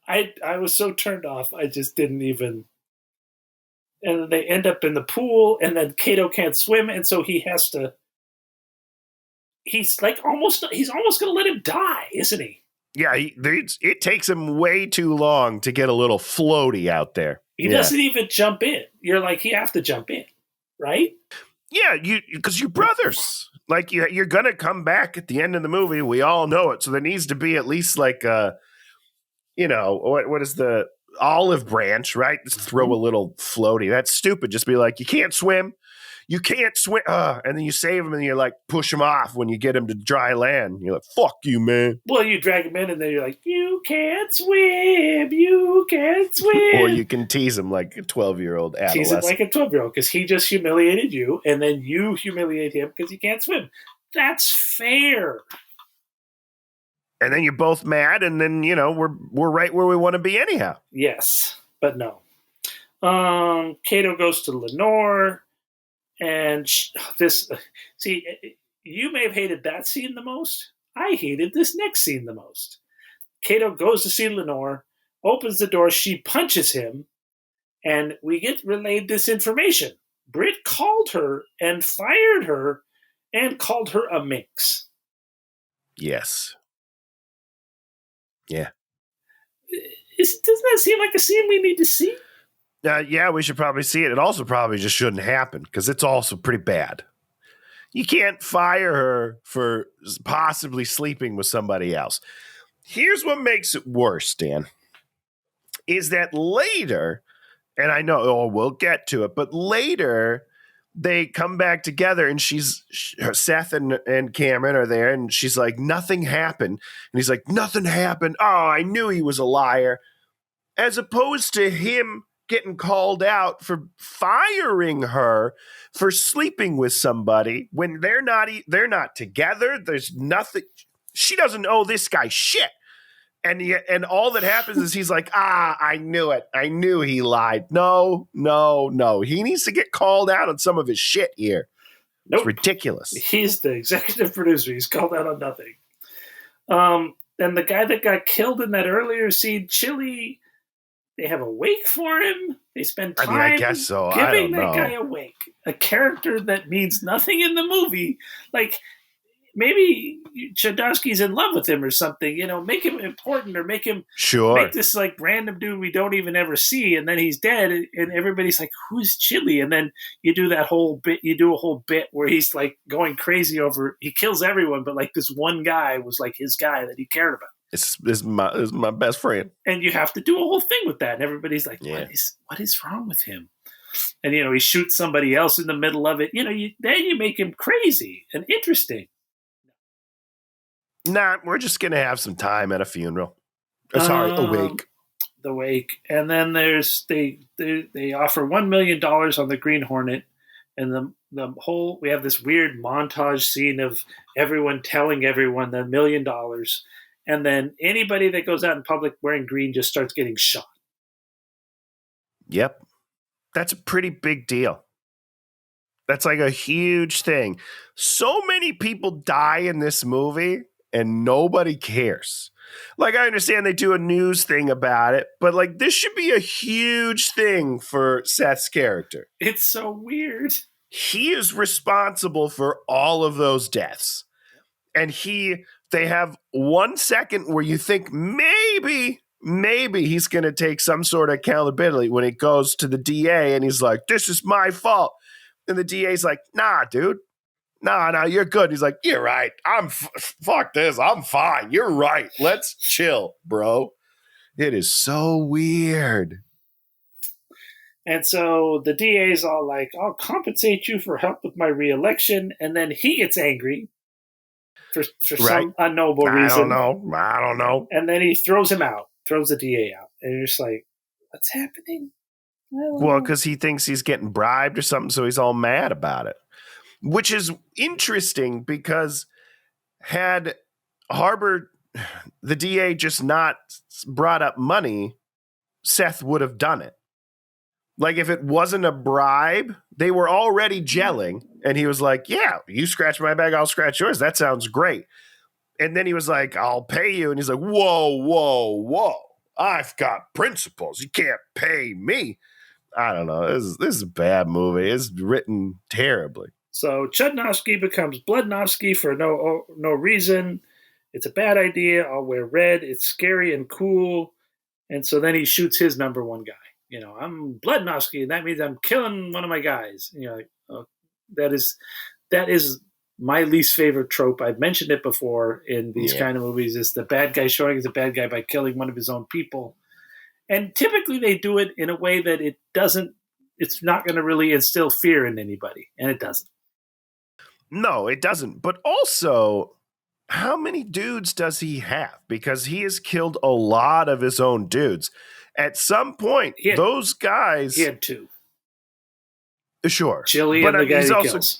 I was so turned off. I just didn't even. And then they end up in the pool, and then Kato can't swim, and so he has to. He's almost going to let him die, isn't he? Yeah, it takes him way too long to get a little floaty out there. He doesn't even jump in. You're like, you have to jump in, right? Yeah, because you're brothers. Like, you're going to come back at the end of the movie. We all know it. So there needs to be at least what is the olive branch, right? Just throw a little floaty. That's stupid. Just be like, you can't swim. You can't swim. And then you save him and you're like, push him off when you get him to dry land. You're like, fuck you, man. Well, you drag him in and then you're like, you can't swim. You can't swim. Or you can tease him like a 12-year-old adolescent. Tease him like a 12-year-old because he just humiliated you and then you humiliate him because he can't swim. That's fair. And then you're both mad and then, we're right where we want to be anyhow. Yes, but no. Kato goes to Lenore. And you may have hated that scene the most. I hated this next scene the most. Kato goes to see Lenore, opens the door, she punches him, and we get relayed this information. Britt called her and fired her and called her a minx. Yes. Yeah. Doesn't that seem like a scene we need to see? Yeah, we should probably see it. It also probably just shouldn't happen because it's also pretty bad. You can't fire her for possibly sleeping with somebody else. Here's what makes it worse, Dan, is that later, and I know we'll get to it, but later they come back together and Seth and Cameron are there and she's like, nothing happened. And he's like, nothing happened. Oh, I knew he was a liar. As opposed to him getting called out for firing her for sleeping with somebody when they're not together. There's nothing. She doesn't owe this guy shit. And all that happens is he's like, I knew it. I knew he lied. No. He needs to get called out on some of his shit here. Nope. It's ridiculous. He's the executive producer. He's called out on nothing. And the guy that got killed in that earlier scene, Chili, they have a wake for him. They spend time I guess so. giving that guy a wake. A character that means nothing in the movie. Like, maybe Chodowski's in love with him or something. Make him important or make this like random dude we don't even ever see, and then he's dead, and everybody's like, "Who's Chili?" And then you do that whole bit. You do a whole bit where he's like going crazy over. He kills everyone, but like this one guy was like his guy that he cared about. Is my best friend, and you have to do a whole thing with that. And everybody's like, "What is wrong with him?" And he shoots somebody else in the middle of it. Then you make him crazy and interesting. Nah, we're just gonna have some time at a funeral. A wake. The wake, and then there's they offer $1 million on the Green Hornet, and we have this weird montage scene of everyone telling everyone the $1 million. And then anybody that goes out in public wearing green just starts getting shot. Yep. That's a pretty big deal. That's like a huge thing. So many people die in this movie and nobody cares. Like, I understand they do a news thing about it, but like this should be a huge thing for Seth's character. It's so weird. He is responsible for all of those deaths. And they have 1 second where you think maybe he's going to take some sort of accountability when it goes to the DA and he's like, this is my fault. And the DA's like, nah, dude. Nah, you're good. He's like, you're right. Fuck this. I'm fine. You're right. Let's chill, bro. It is so weird. And so the DA's all like, I'll compensate you for help with my reelection. And then he gets angry. for some unknowable reason. I don't know. And then he throws him out, throws the DA out. And you're just like, what's happening? Well, because he thinks he's getting bribed or something, so he's all mad about it. Which is interesting because had the DA just not brought up money, Seth would have done it. Like if it wasn't a bribe, they were already gelling. And he was like, yeah, you scratch my back, I'll scratch yours. That sounds great. And then he was like, I'll pay you. And he's like, whoa. I've got principles. You can't pay me. I don't know. This is a bad movie. It's written terribly. So Chudnovsky becomes Bloodnovsky for no reason. It's a bad idea. I'll wear red. It's scary and cool. And so then he shoots his number one guy. You know, I'm Bloodnovsky, and that means I'm killing one of my guys. And you're like, oh, that is my least favorite trope. I've mentioned it before in these kind of movies. Is the bad guy showing he's a bad guy by killing one of his own people. And typically they do it in a way that it's not going to really instill fear in anybody. And it doesn't. No, it doesn't. But also, how many dudes does he have? Because he has killed a lot of his own dudes. At some point, those guys... He had two. Sure. Chili and the guy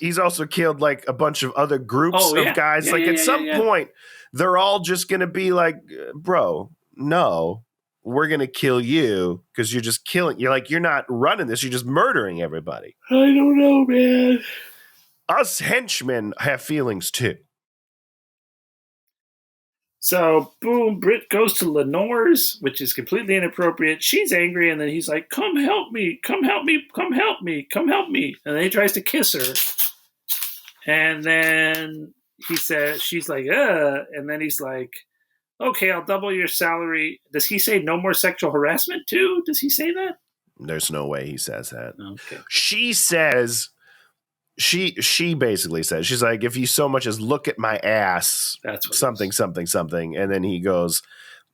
he's also killed like a bunch of other groups of guys. At some point, they're all just going to be like, bro, no, we're going to kill you because you're just killing. You're not running this. You're just murdering everybody. I don't know, man. Us henchmen have feelings too. So, boom, Britt goes to Lenore's, which is completely inappropriate. She's angry, and then he's like, come help me, come help me, come help me, come help me. And then he tries to kiss her. And then she's like, and then he's like, okay, I'll double your salary. Does he say no more sexual harassment too? Does he say that? There's no way he says that. Okay. She says... She basically says, she's like, if you so much as look at my ass, that's something. And then he goes,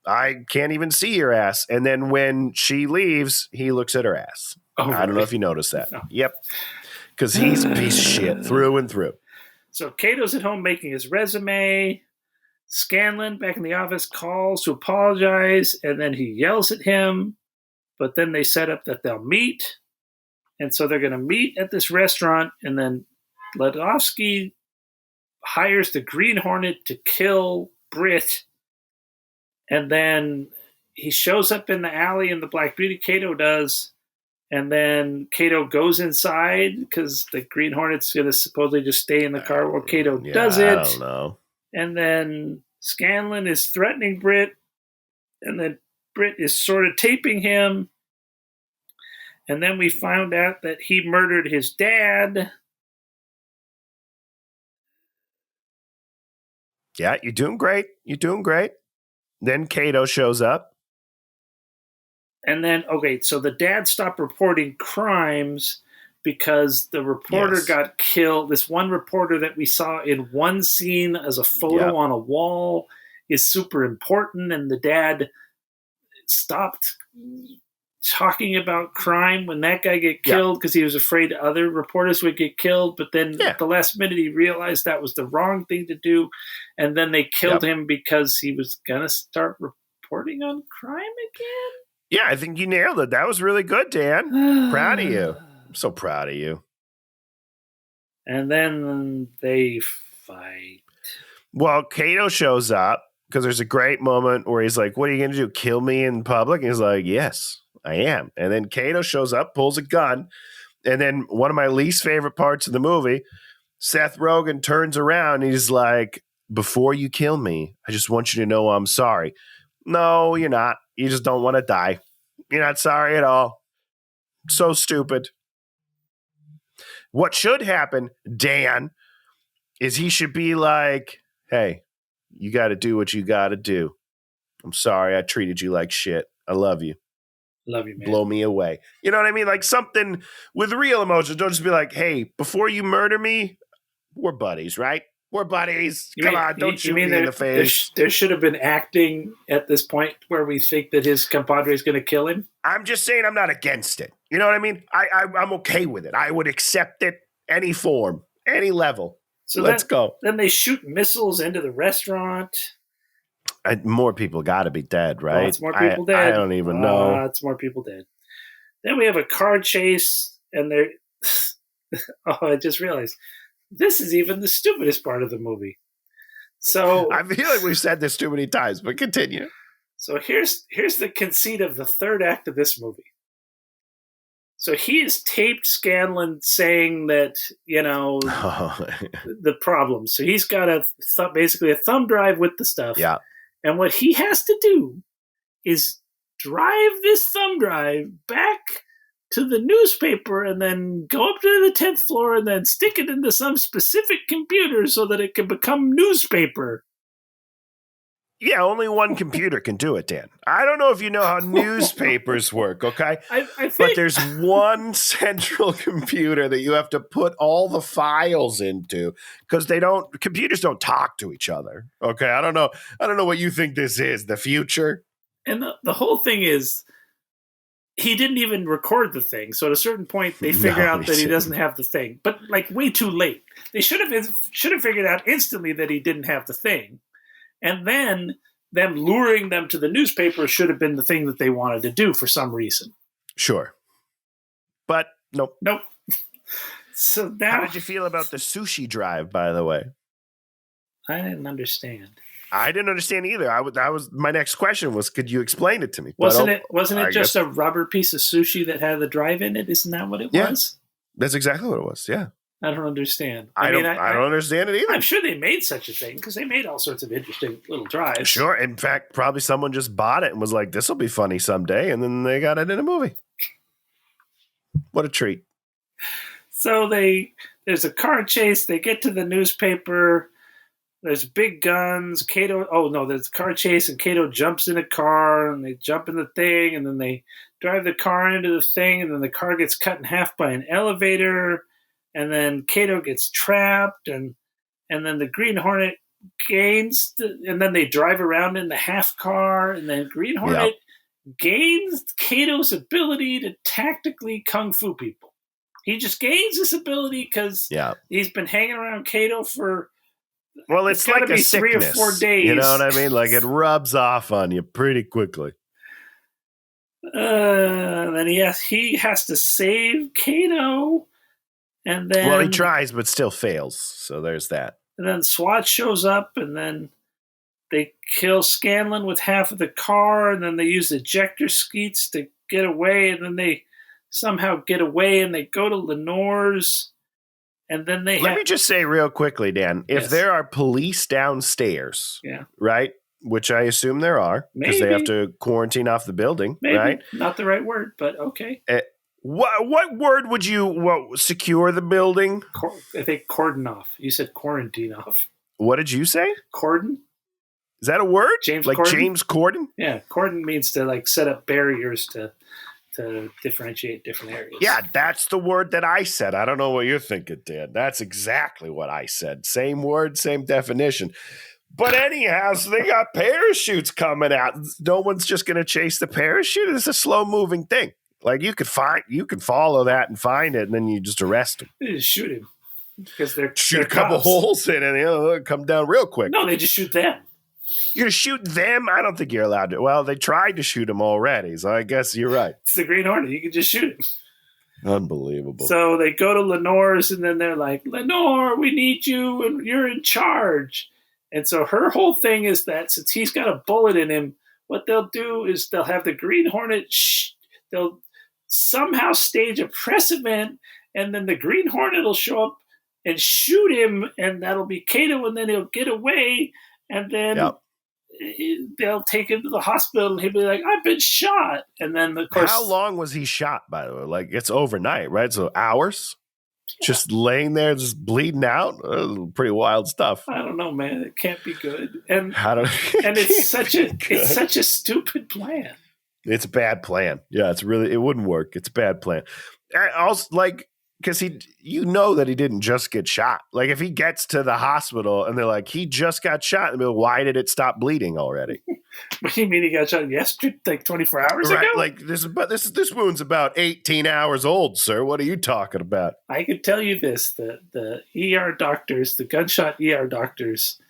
I can't even see your ass. And then when she leaves, he looks at her ass. Oh, I don't know if you noticed that. No. Yep. Because he's a piece of shit through and through. So Cato's at home making his resume. Scanlon back in the office calls to apologize. And then he yells at him. But then they set up that they'll meet. And so they're going to meet at this restaurant, and then Ledowski hires the Green Hornet to kill Britt. And then he shows up in the alley in the Black Beauty, Cato does. And then Cato goes inside because the Green Hornet's going to supposedly just stay in the car while Cato does it. I don't know. And then Scanlon is threatening Britt. And then Britt is sort of taping him. And then we found out that he murdered his dad. Yeah, you're doing great. Then Cato shows up. And then, okay, so the dad stopped reporting crimes because the reporter got killed. This one reporter that we saw in one scene as a photo on a wall is super important. And the dad stopped talking about crime when that guy get killed because he was afraid other reporters would get killed. But then at the last minute, he realized that was the wrong thing to do. And then they killed him because he was going to start reporting on crime again. Yeah, I think you nailed it. That was really good, Dan. Proud of you. I'm so proud of you. And then they fight. Well, Cato shows up because there's a great moment where he's like, what are you going to do? Kill me in public? And he's like, yes, I am. And then Cato shows up, pulls a gun. And then one of my least favorite parts of the movie, Seth Rogen turns around and he's like, before you kill me, I just want you to know I'm sorry. No, you're not. You just don't want to die. You're not sorry at all. So stupid. What should happen, Dan, is he should be like, hey, you got to do what you got to do. I'm sorry I treated you like shit. I love you. Love you, man. Blow me away. You know what I mean? Like something with real emotions. Don't just be like, hey, before you murder me, we're buddies, right? We're buddies. Come on, don't shoot me in the face. There should have been acting at this point where we think that his compadre is going to kill him. I'm just saying I'm not against it. You know what I mean? I'm okay with it. I would accept it any form, any level. So let's go. Then they shoot missiles into the restaurant. More people got to be dead, right? Lots more people dead. I don't even know. Lots more people dead. Then we have a car chase, and they're... oh, I just realized. This is even the stupidest part of the movie. So I feel like we've said this too many times, but continue. So here's the conceit of the third act of this movie. So he has taped Scanlon saying that, the problem. So he's got basically a thumb drive with the stuff. Yeah. And what he has to do is drive this thumb drive back to the newspaper and then go up to the 10th floor and then stick it into some specific computer so that it can become newspaper. Yeah, only one computer can do it, Dan. I don't know if you know how newspapers work, okay? I think... But there's one central computer that you have to put all the files into because computers don't talk to each other, okay? I don't know what you think this is, the future. And the whole thing is, he didn't even record the thing. So at a certain point, they figure out that he doesn't have the thing. But like way too late. They should have figured out instantly that he didn't have the thing. And then them luring them to the newspaper should have been the thing that they wanted to do for some reason. Sure. But nope. So now, how did you feel about the sushi drive, by the way? I didn't understand. I didn't understand either. That was my next question was, could you explain it to me? Wasn't it just a rubber piece of sushi that had the drive in it? Isn't that what it was? That's exactly what it was. Yeah. I don't understand. I don't understand it either. I'm sure they made such a thing because they made all sorts of interesting little drives. Sure. In fact, probably someone just bought it and was like, this will be funny someday. And then they got it in a movie. What a treat. So there's a car chase. They get to the newspaper. There's big guns. There's a car chase and Kato jumps in a car and they jump in the thing and then they drive the car into the thing and then the car gets cut in half by an elevator. And then Kato gets trapped, and then the Green Hornet gains, and then they drive around in the half car, and then Green Hornet gains Kato's ability to tactically kung fu people. He just gains this ability because he's been hanging around Kato for... Well, it's like a sickness, 3 or 4 days. You know what I mean? Like it rubs off on you pretty quickly. Then he has to save Kato. And then, he tries, but still fails. So there's that. And then SWAT shows up, and then they kill Scanlon with half of the car, and then they use ejector skeets to get away, and then they somehow get away, and they go to Lenore's, and then they Let me just say real quickly, Dan, if there are police downstairs, right, which I assume there are, because they have to quarantine off the building, right? Not the right word, but okay. What word would you secure the building? I think cordon off. You said quarantine off. What did you say? Cordon. Is that a word? James like Corden? James Corden? Yeah, cordon means to like set up barriers to differentiate different areas. Yeah, that's the word that I said. I don't know what you're thinking, Dan. That's exactly what I said. Same word, same definition. But anyhow, so they got parachutes coming out. No one's just going to chase the parachute. It's a slow-moving thing. Like you could follow that and find it, and then you just arrest them. They just shoot him because they're shoot a couple holes in it, and they'll come down real quick. No, they just shoot them. You're gonna shoot them? I don't think you're allowed to. Well, they tried to shoot him already, so I guess you're right. It's the Green Hornet. You can just shoot him. Unbelievable. So they go to Lenore's, and then they're like, "Lenore, we need you, and you're in charge." And so her whole thing is that since he's got a bullet in him, what they'll do is they'll have the Green Hornet. They'll somehow stage a press event, and then the Green Hornet will show up and shoot him, and that'll be Kato, and then he'll get away, and then they'll take him to the hospital, and he'll be like, "I've been shot." And then, of course... How long was he shot, by the way? Like, it's overnight, right? So hours? Yeah. Just laying there, just bleeding out? Pretty wild stuff. I don't know, man. It can't be good. And and it's such a stupid plan. It's a bad plan. Yeah, it wouldn't work. It's a bad plan. Also, like, because you know that he didn't just get shot. Like if he gets to the hospital and they're like, he just got shot, and they're like, why did it stop bleeding already? What do you mean he got shot yesterday, like 24 hours Right, ago? like this wound's about 18 hours old, sir. What are you talking about? I can tell you this: the ER doctors, the gunshot ER doctors,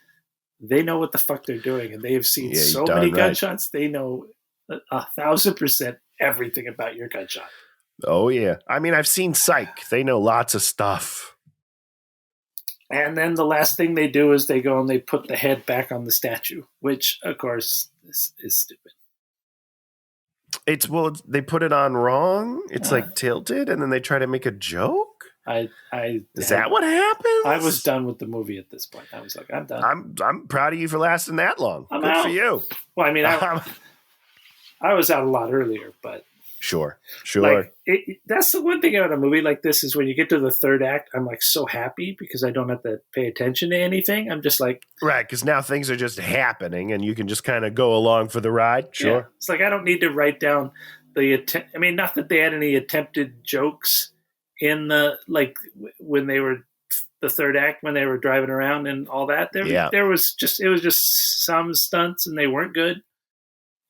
they know what the fuck they're doing, and they have seen so many gunshots. They know 1,000% everything about your gunshot. Oh yeah, I mean, I've seen Psych. They know lots of stuff. And then the last thing they do is they go and they put the head back on the statue, which, of course, is stupid. They put it on wrong. It's like tilted, and then they try to make a joke. Is that what happens? I was done with the movie at this point. I was like, I'm done. I'm proud of you for lasting that long. I'm Good out. for you. Well, I mean, I was out a lot earlier, but sure. Like, that's the one thing about a movie like this is when you get to the third act, I'm like so happy because I don't have to pay attention to anything. I'm just like, right, because now things are just happening, and you can just kind of go along for the ride. Sure, yeah. It's like I don't need to write down I mean, not that they had any attempted jokes in the when they were the third act when they were driving around and all that. There was just some stunts and they weren't good.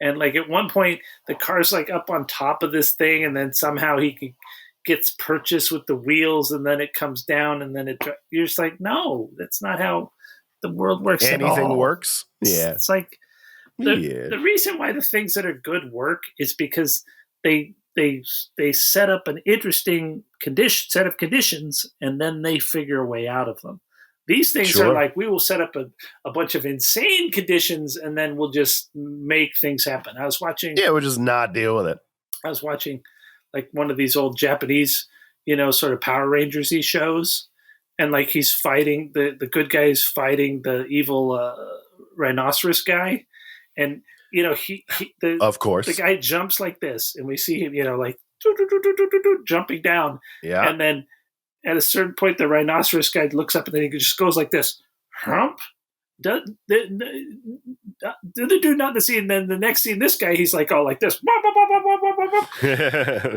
And like at one point, the car's like up on top of this thing, and then somehow gets purchased with the wheels, and then it comes down, and then you're just like, no, that's not how the world works. Anything works. Yeah, it's like the reason why the things that are good work is because they set up an interesting set of conditions, and then they figure a way out of them. These things are like, we will set up a bunch of insane conditions, and then we'll just make things happen. I was watching... Yeah, we'll just not deal with it. I was watching like one of these old Japanese, sort of Power Rangers-y shows, and like he's fighting, the good guy is fighting the evil rhinoceros guy, and, of course, the guy jumps like this, and we see him, like jumping down. Yeah. And then at a certain point, the rhinoceros guy looks up and then he just goes like this, hump. The dude not the scene. Then the next scene, this guy, he's like all like this.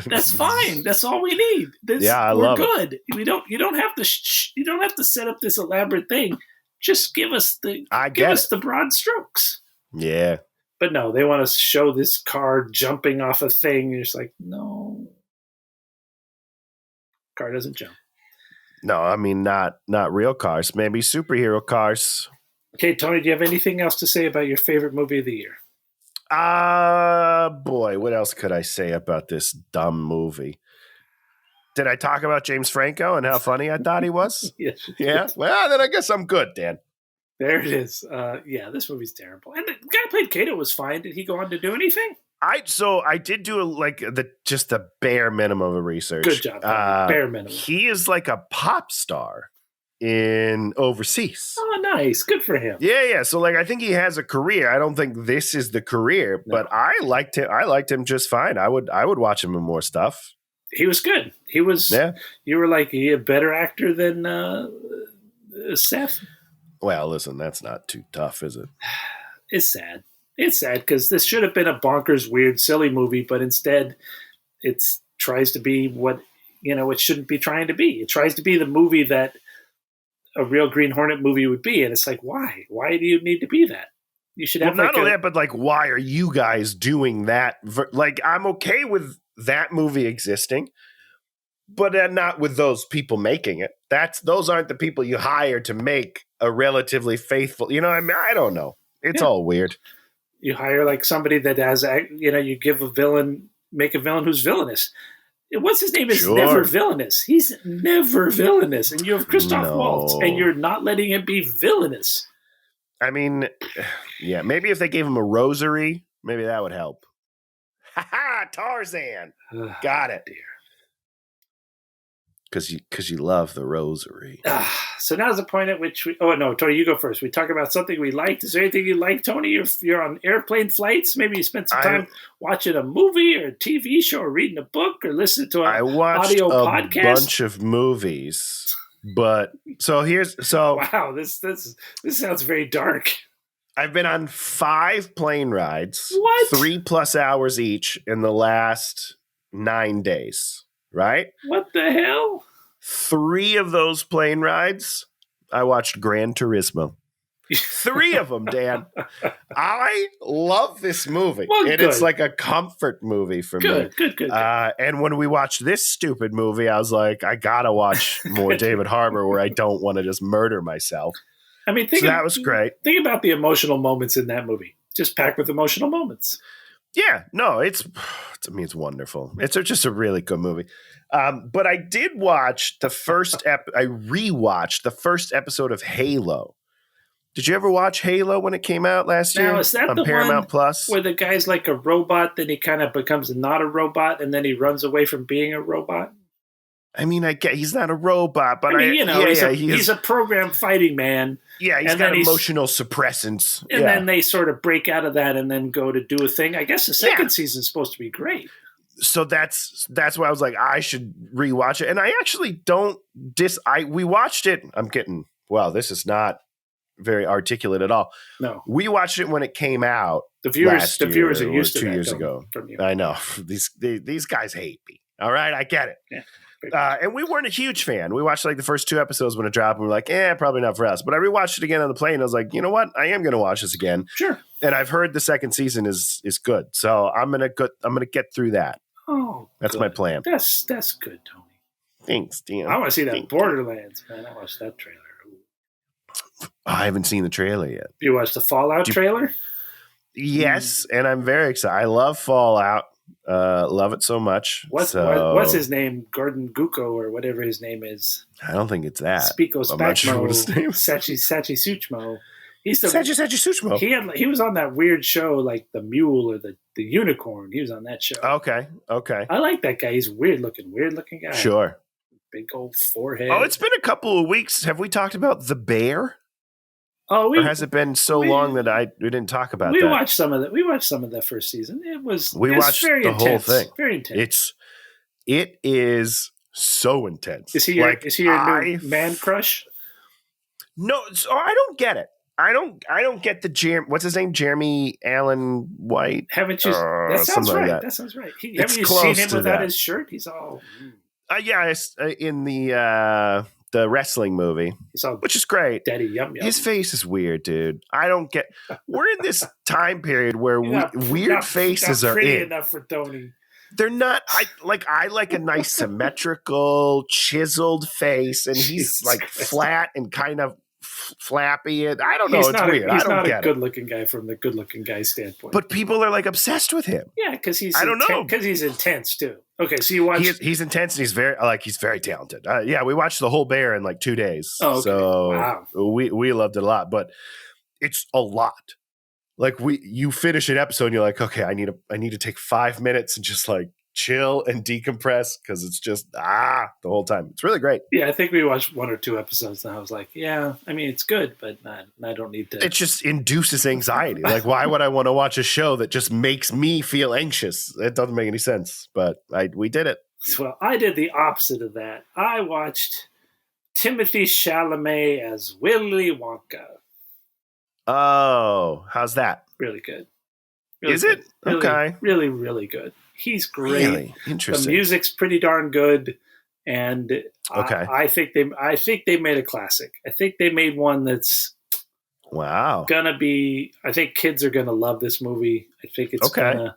That's fine. That's all we need. I love good. It. You don't have to set up this elaborate thing. Just give us the broad strokes. Yeah. But no, they want to show this car jumping off a thing. You're just like, no, car doesn't jump. No, I mean, not real cars. Maybe superhero cars. Okay, Tony, do you have anything else to say about your favorite movie of the year? Boy, what else could I say about this dumb movie? Did I talk about James Franco and how funny I thought he was? Yes. Yeah? Well, then I guess I'm good, Dan. There it is. Yeah, this movie's terrible. And the guy who played Kato was fine. Did he go on to do anything? I did do just the bare minimum of research. Good job. Bare minimum. He is like a pop star in overseas. Oh, nice. Good for him. Yeah. So like, I think he has a career. I don't think this is the career, but I liked him. I liked him just fine. I would watch him in more stuff. He was good. He was. Yeah. You were like a better actor than Seth. Well, listen, that's not too tough, is it? It's sad. It's sad because this should have been a bonkers, weird, silly movie, but instead it tries to be what, it shouldn't be trying to be. It tries to be the movie that a real Green Hornet movie would be. And it's like, why? Why do you need to be that? You should have not only that, but like, why are you guys doing that? Like, I'm okay with that movie existing, but not with those people making it. Those aren't the people you hire to make a relatively faithful, I mean, I don't know. It's all weird. You hire like somebody that has, you make a villain who's villainous. What's his name is never villainous. He's never villainous. And you have Christoph Waltz and you're not letting him be villainous. I mean, yeah, maybe if they gave him a rosary, maybe that would help. Ha-ha, Tarzan. Got it. Because you love the rosary. So now's the point at which Tony, you go first. We talk about something we liked. Is there anything you like, Tony? You're on airplane flights. Maybe you spent some time watching a movie or a TV show or reading a book or listening to an audio podcast. I watched a bunch of movies. But wow, this sounds very dark. I've been on 5 plane rides. What? 3+ hours each in the last 9 days. Right? What the hell? 3 of those plane rides, I watched Gran Turismo. 3 of them, Dan. I love this movie. Well, and good. it's like a comfort movie for me. Good. And when we watched this stupid movie, I was like, I gotta watch more David Harbour where I don't want to just murder myself. I mean, that was great. Think about the emotional moments in that movie. Just packed with emotional moments. Yeah, no, it's wonderful. It's just a really good movie. But I did watch the first I rewatched the first episode of Halo. Did you ever watch Halo when it came out last year? Now, is that on the Paramount one Plus? where the guy's like a robot, then he kind of becomes not a robot, and then he runs away from being a robot? I mean, I get he's not a robot, but he's a program fighting man. Yeah, he's got emotional suppressants. And then they sort of break out of that and then go to do a thing. I guess the second season's supposed to be great. So that's why I was like, I should rewatch it. And I actually don't we watched it. I'm getting, this is not very articulate at all. No. We watched it when it came out. The viewers are used to 2 that years ago. From you. I know. These guys hate me. All right, I get it. Yeah. And we weren't a huge fan. We watched like the first 2 episodes when it dropped, and we were like, probably not for us. But I rewatched it again on the plane. And I was like, you know what? I am going to watch this again. Sure. And I've heard the second season is good, so I'm gonna get through that. Oh, that's my plan. That's good, Tony. Thanks, Dan. I want to see that Borderlands, man. I watched that trailer. I haven't seen the trailer yet. You watched the Fallout trailer? Yes, and I'm very excited. I love Fallout. Love it so much. What's his name? Gordon Gucko or whatever his name is. I don't think it's that. Spiko I'm not sure what his name is. Sachi Suchmo. Sachi Suchmo. He was on that weird show like the Mule or the Unicorn. He was on that show. Okay. I like that guy. He's weird looking guy. Sure. Big old forehead. Oh, it's been a couple of weeks. Have we talked about The Bear? Oh, or has it been so long that we didn't talk about that? We watched some of the first season. It was watched very the intense. whole thing. Very intense. It is so intense. Is he your new man crush? No, so I don't get it. I don't get the what's his name? Jeremy Allen White. Haven't you? That sounds right. Like that sounds right. Haven't you seen him without his shirt? He's all. In the wrestling movie, which is great. Daddy Yum Yum. His face is weird, dude. I don't get. We're in this time period where weird faces are pretty in. enough for Tony. They're not. I like a nice symmetrical, chiseled face, and he's like flat and kind of flappy. And I don't know. It's weird. He's I don't not get a good-looking guy from the good-looking guy standpoint. But people are like obsessed with him. Yeah, because he's. I don't know because he's intense too. Okay, so you watch. He's intense and he's very talented. We watched the whole Bear in like 2 days. Oh, okay. So wow. we loved it a lot, but it's a lot. Like you finish an episode and you're like, okay, I need to take 5 minutes and just like chill and decompress because it's just the whole time. It's really great. Yeah, I think we watched 1 or 2 episodes and I was like, yeah, I mean it's good, but I don't need to. It just induces anxiety. Like, why would I want to watch a show that just makes me feel anxious? It doesn't make any sense. But we did it. Well, I did the opposite of that. I watched Timothy Chalamet as Willy Wonka. Oh, how's that? Really good. Is it? Really, okay. Really, really good. He's great. Really interesting. The music's pretty darn good, and okay. I think they made a classic. I think they made one that's gonna be. I think kids are gonna love this movie. I think it's gonna,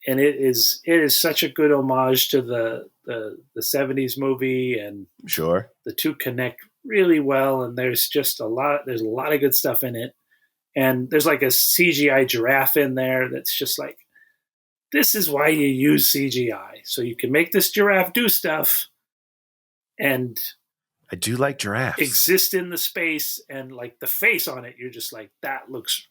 and it is such a good homage to the 70s movie, and sure the two connect really well. And there's a lot of good stuff in it, and there's like a CGI giraffe in there that's just like. This is why you use CGI. So you can make this giraffe do stuff and I do like giraffes. Exist in the space and like the face on it, you're just like, that looks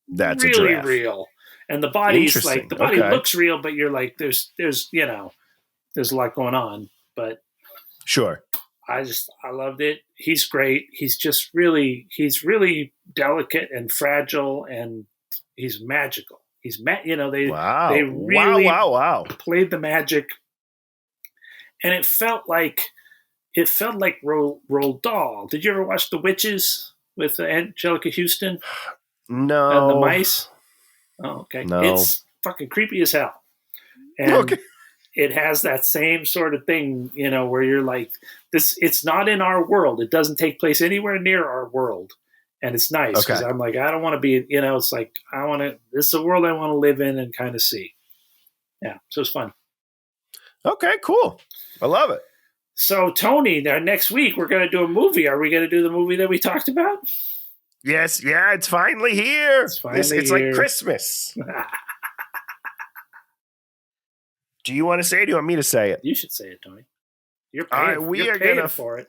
really real. And the body is like the body looks real, but you're like, there's a lot going on. But sure. I loved it. He's great. He's really delicate and fragile and he's magical. He's they really played the magic, and it felt like Roald Dahl. Did you ever watch The Witches with Angelica Houston? No. The mice. Oh, okay. No. It's fucking creepy as hell. And it has that same sort of thing, where you're like, this. It's not in our world. It doesn't take place anywhere near our world, and it's nice because I'm like, I don't want to be. It's like I want to. This is a world I want to live in and kind of see. Yeah, so it's fun. Okay, cool. I love it. So Tony, next week we're going to do a movie. Are we going to do the movie that we talked about? Yes, yeah, it's finally here. It's here. Like Christmas. Do you want to say it? Or do you want me to say it? You should say it, Tony. You're paying, paying for it.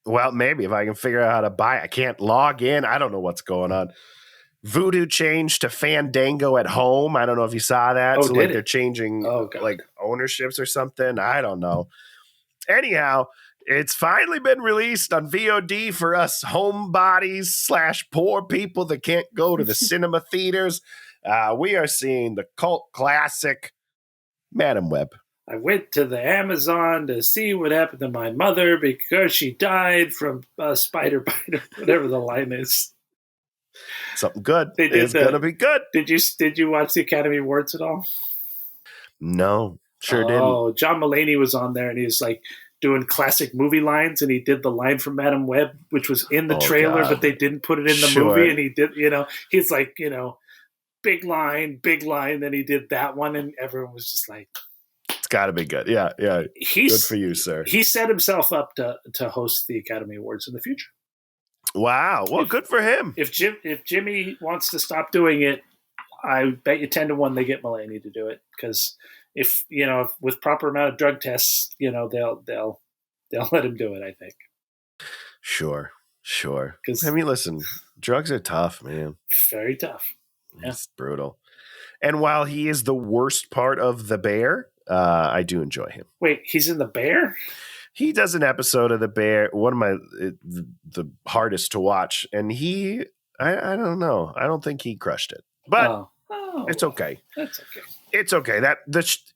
Well, maybe if I can figure out how to buy it. I can't log in. I don't know what's going on. Voodoo changed to Fandango at home. I don't know if you saw that. So they're changing like ownerships or something. I don't know. Anyhow, it's finally been released on VOD for us homebodies / poor people that can't go to the cinema theaters. We are seeing the cult classic Madam Web. I went to the Amazon to see what happened to my mother because she died from spider bite, whatever the line is. Something good. It's going to be good. Did you watch the Academy Awards at all? No, didn't. Oh, John Mulaney was on there, and he was like doing classic movie lines, and he did the line from Madam Web, which was in the trailer, but they didn't put it in the movie, and he did, he's like, big line, then he did that one, and everyone was just like, it's got to be good. Yeah. Good for you, sir. He set himself up to host the Academy Awards in the future. Wow. Well, good for him. If Jimmy wants to stop doing it, I bet you 10-1 they get Mulaney to do it, because if with proper amount of drug tests, they'll let him do it, I think. Sure. I mean, listen, drugs are tough, man. Very tough. Yeah. It's brutal. And while he is the worst part of The Bear, I do enjoy him. Wait, he's in The Bear? He does an episode of The Bear, one of the hardest to watch, and I don't know. I don't think he crushed it, but it's okay. That's okay. It's okay.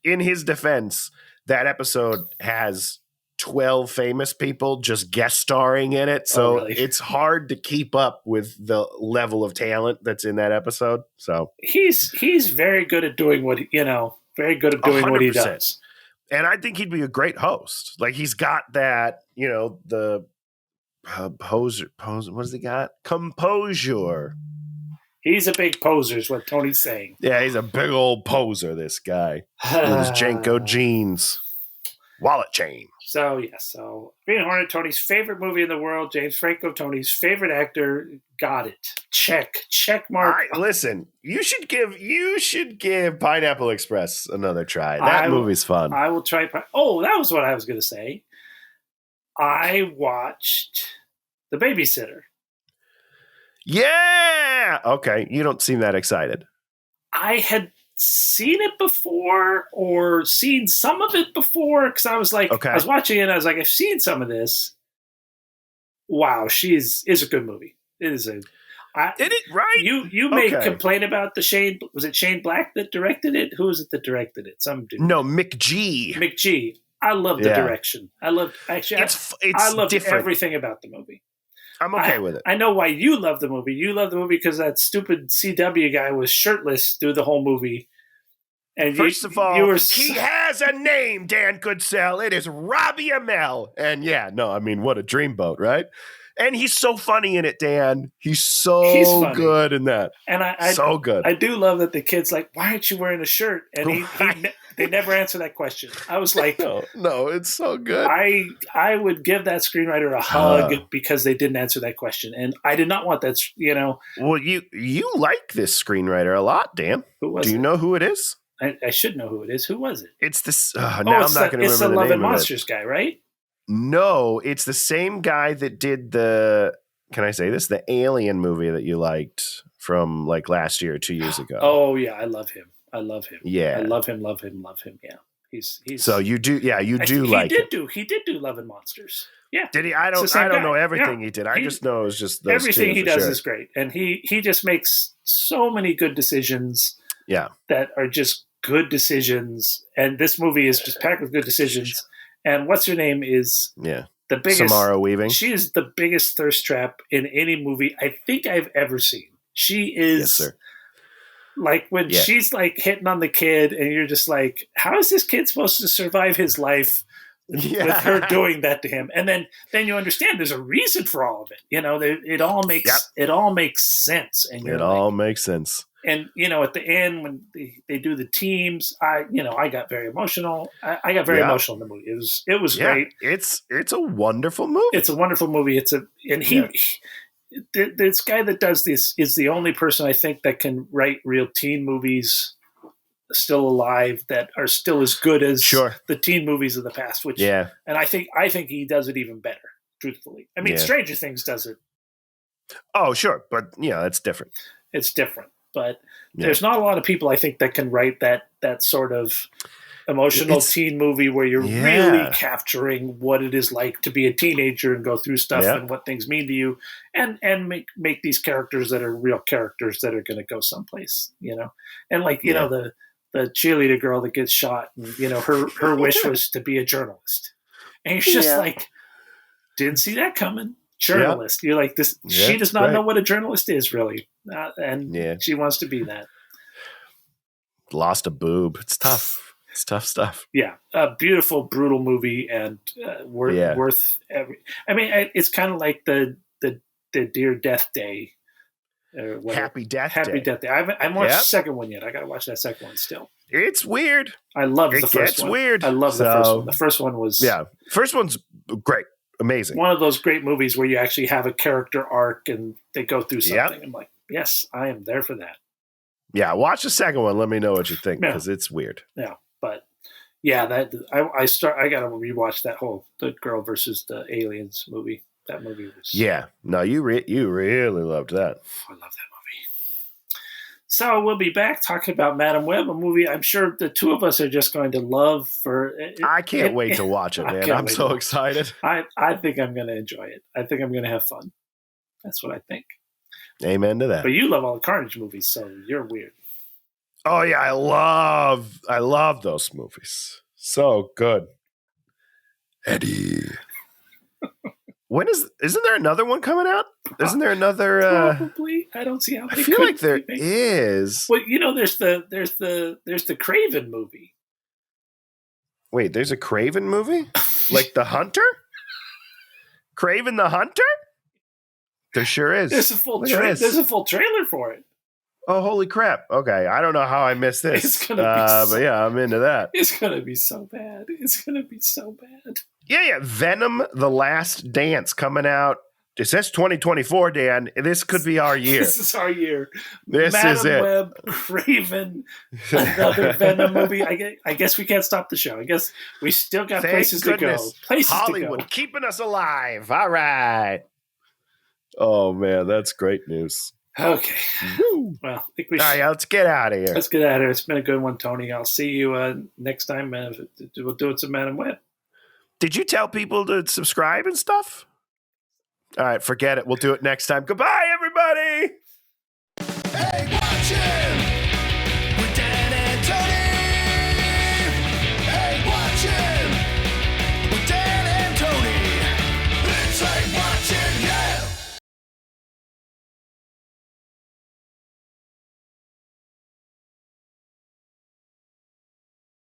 In his defense, that episode has 12 famous people just guest starring in it, so really? It's hard to keep up with the level of talent that's in that episode. So he's very good at doing what very good at doing 100%. What he does. And I think he'd be a great host. Like, he's got that, the poser. What does he got? Composure. He's a big poser, is what Tony's saying. Yeah, he's a big old poser, this guy. With his Janko jeans. Wallet chain. So Green Hornet, Tony's favorite movie in the world. James Franco, Tony's favorite actor. Got it. Check mark. Listen, you should give Pineapple Express another try. That movie's fun. I will try. That was what I was going to say. I watched The Babysitter. Yeah. Okay. You don't seem that excited. I had seen it before, or seen some of it before, because I was like, I was watching it and I was like, I've seen some of this. Wow, is a good movie. It is did it right? You may complain about was it Shane Black that directed it? Who was it that directed it? Some dude. No, McG. I love the direction. I loved different. Everything about the movie. I'm okay with it. I know why you love the movie. You love the movie because that stupid CW guy was shirtless through the whole movie. And first of all, he has a name, Dan Goodsell. It is Robbie Amell. And what a dreamboat, right? And he's so funny in it, Dan. He's so good in that. And so good. I do love that the kid's like, why aren't you wearing a shirt? And they never answer that question. I was like, no, it's so good. I would give that screenwriter a hug because they didn't answer that question. And I did not want that, Well, you like this screenwriter a lot, Dan. Who was it? Do you know who it is? I should know who it is. Who was it? It's this. Now I'm not going to remember the name. It's the Love and Monsters guy, right? No, it's the same guy that did the Alien movie that you liked from like last year or 2 years ago. Oh yeah, I love him. Yeah, I love him. Yeah, he's. So you do, you do like. He did do Love and Monsters. Yeah, did he? I don't know everything he did. I just know it was just those everything he does is great, and he just makes so many good decisions. Yeah, that are just good decisions, and this movie is just packed with good decisions. And what's her name is the biggest. Samara Weaving. She is the biggest thirst trap in any movie I think I've ever seen. She is. Yes, sir. Like when she's like hitting on the kid, and you're just like, how is this kid supposed to survive his life with her doing that to him? And then you understand there's a reason for all of it. It all makes sense. And it all makes sense. And at the end when they do the teams, I got very emotional. I got very emotional in the movie. It was great. It's a wonderful movie. It's a wonderful movie. This guy that does this is the only person I think that can write real teen movies still alive that are still as good as the teen movies of the past. And I think he does it even better. Truthfully, I mean, Stranger Things does it. Oh, sure, but it's different. It's different, but there's not a lot of people I think that can write that sort of emotional teen movie where you're really capturing what it is like to be a teenager and go through stuff and what things mean to you, and make these characters that are real characters that are going to go someplace, and like the cheerleader girl that gets shot, and her wish was to be a journalist, and you're just like, didn't see that coming. Journalist, you're like this. She does not know what a journalist is really, and she wants to be that. Lost a boob. It's tough. It's tough stuff. Yeah, a beautiful, brutal movie, and worth every. I mean, it's kind of like the Dear Death Day. Happy Death Day. I haven't watched the second one yet. I got to watch that second one still. It's weird. I love the first one. It's weird. I love the first one. The first one was First one's great, amazing. One of those great movies where you actually have a character arc and they go through something. I'm like, yes, I am there for that. Yeah, watch the second one. Let me know what you think because it's weird. Yeah. But I got to rewatch that whole the girl versus the aliens movie. That movie was you really loved that. I love that movie. So we'll be back talking about Madam Web, a movie I'm sure the two of us are just going to love. I can't wait to watch it, man. I'm so excited. I think I'm going to enjoy it. I think I'm going to have fun. That's what I think. Amen to that. But you love all the Carnage movies, so you're weird. Oh yeah, I love those movies. So good. Eddie. Isn't there another one coming out? Isn't there another probably? I don't see how I feel like there is. Well, there's the Craven movie. Wait, there's a Craven movie? Like the Hunter? Craven the Hunter? There sure is. There's a full trailer for it. Oh, holy crap. Okay. I don't know how I missed this. It's going to be but yeah, I'm into that. It's going to be so bad. It's going to be so bad. Yeah. Venom, The Last Dance coming out. It says 2024, Dan. This could be our year. This is our year. This is it. Web, Craven, another Venom movie. I guess we can't stop the show. I guess we still got places to go. Hollywood keeping us alive. All right. Oh, man. That's great news. Okay. Woo. Well, I think we should. All right, let's get out of here. Let's get out of here. It's been a good one, Tony. I'll see you next time. We'll do it some Madam Web. Did you tell people to subscribe and stuff? All right, forget it. We'll do it next time. Goodbye, everybody. Hey,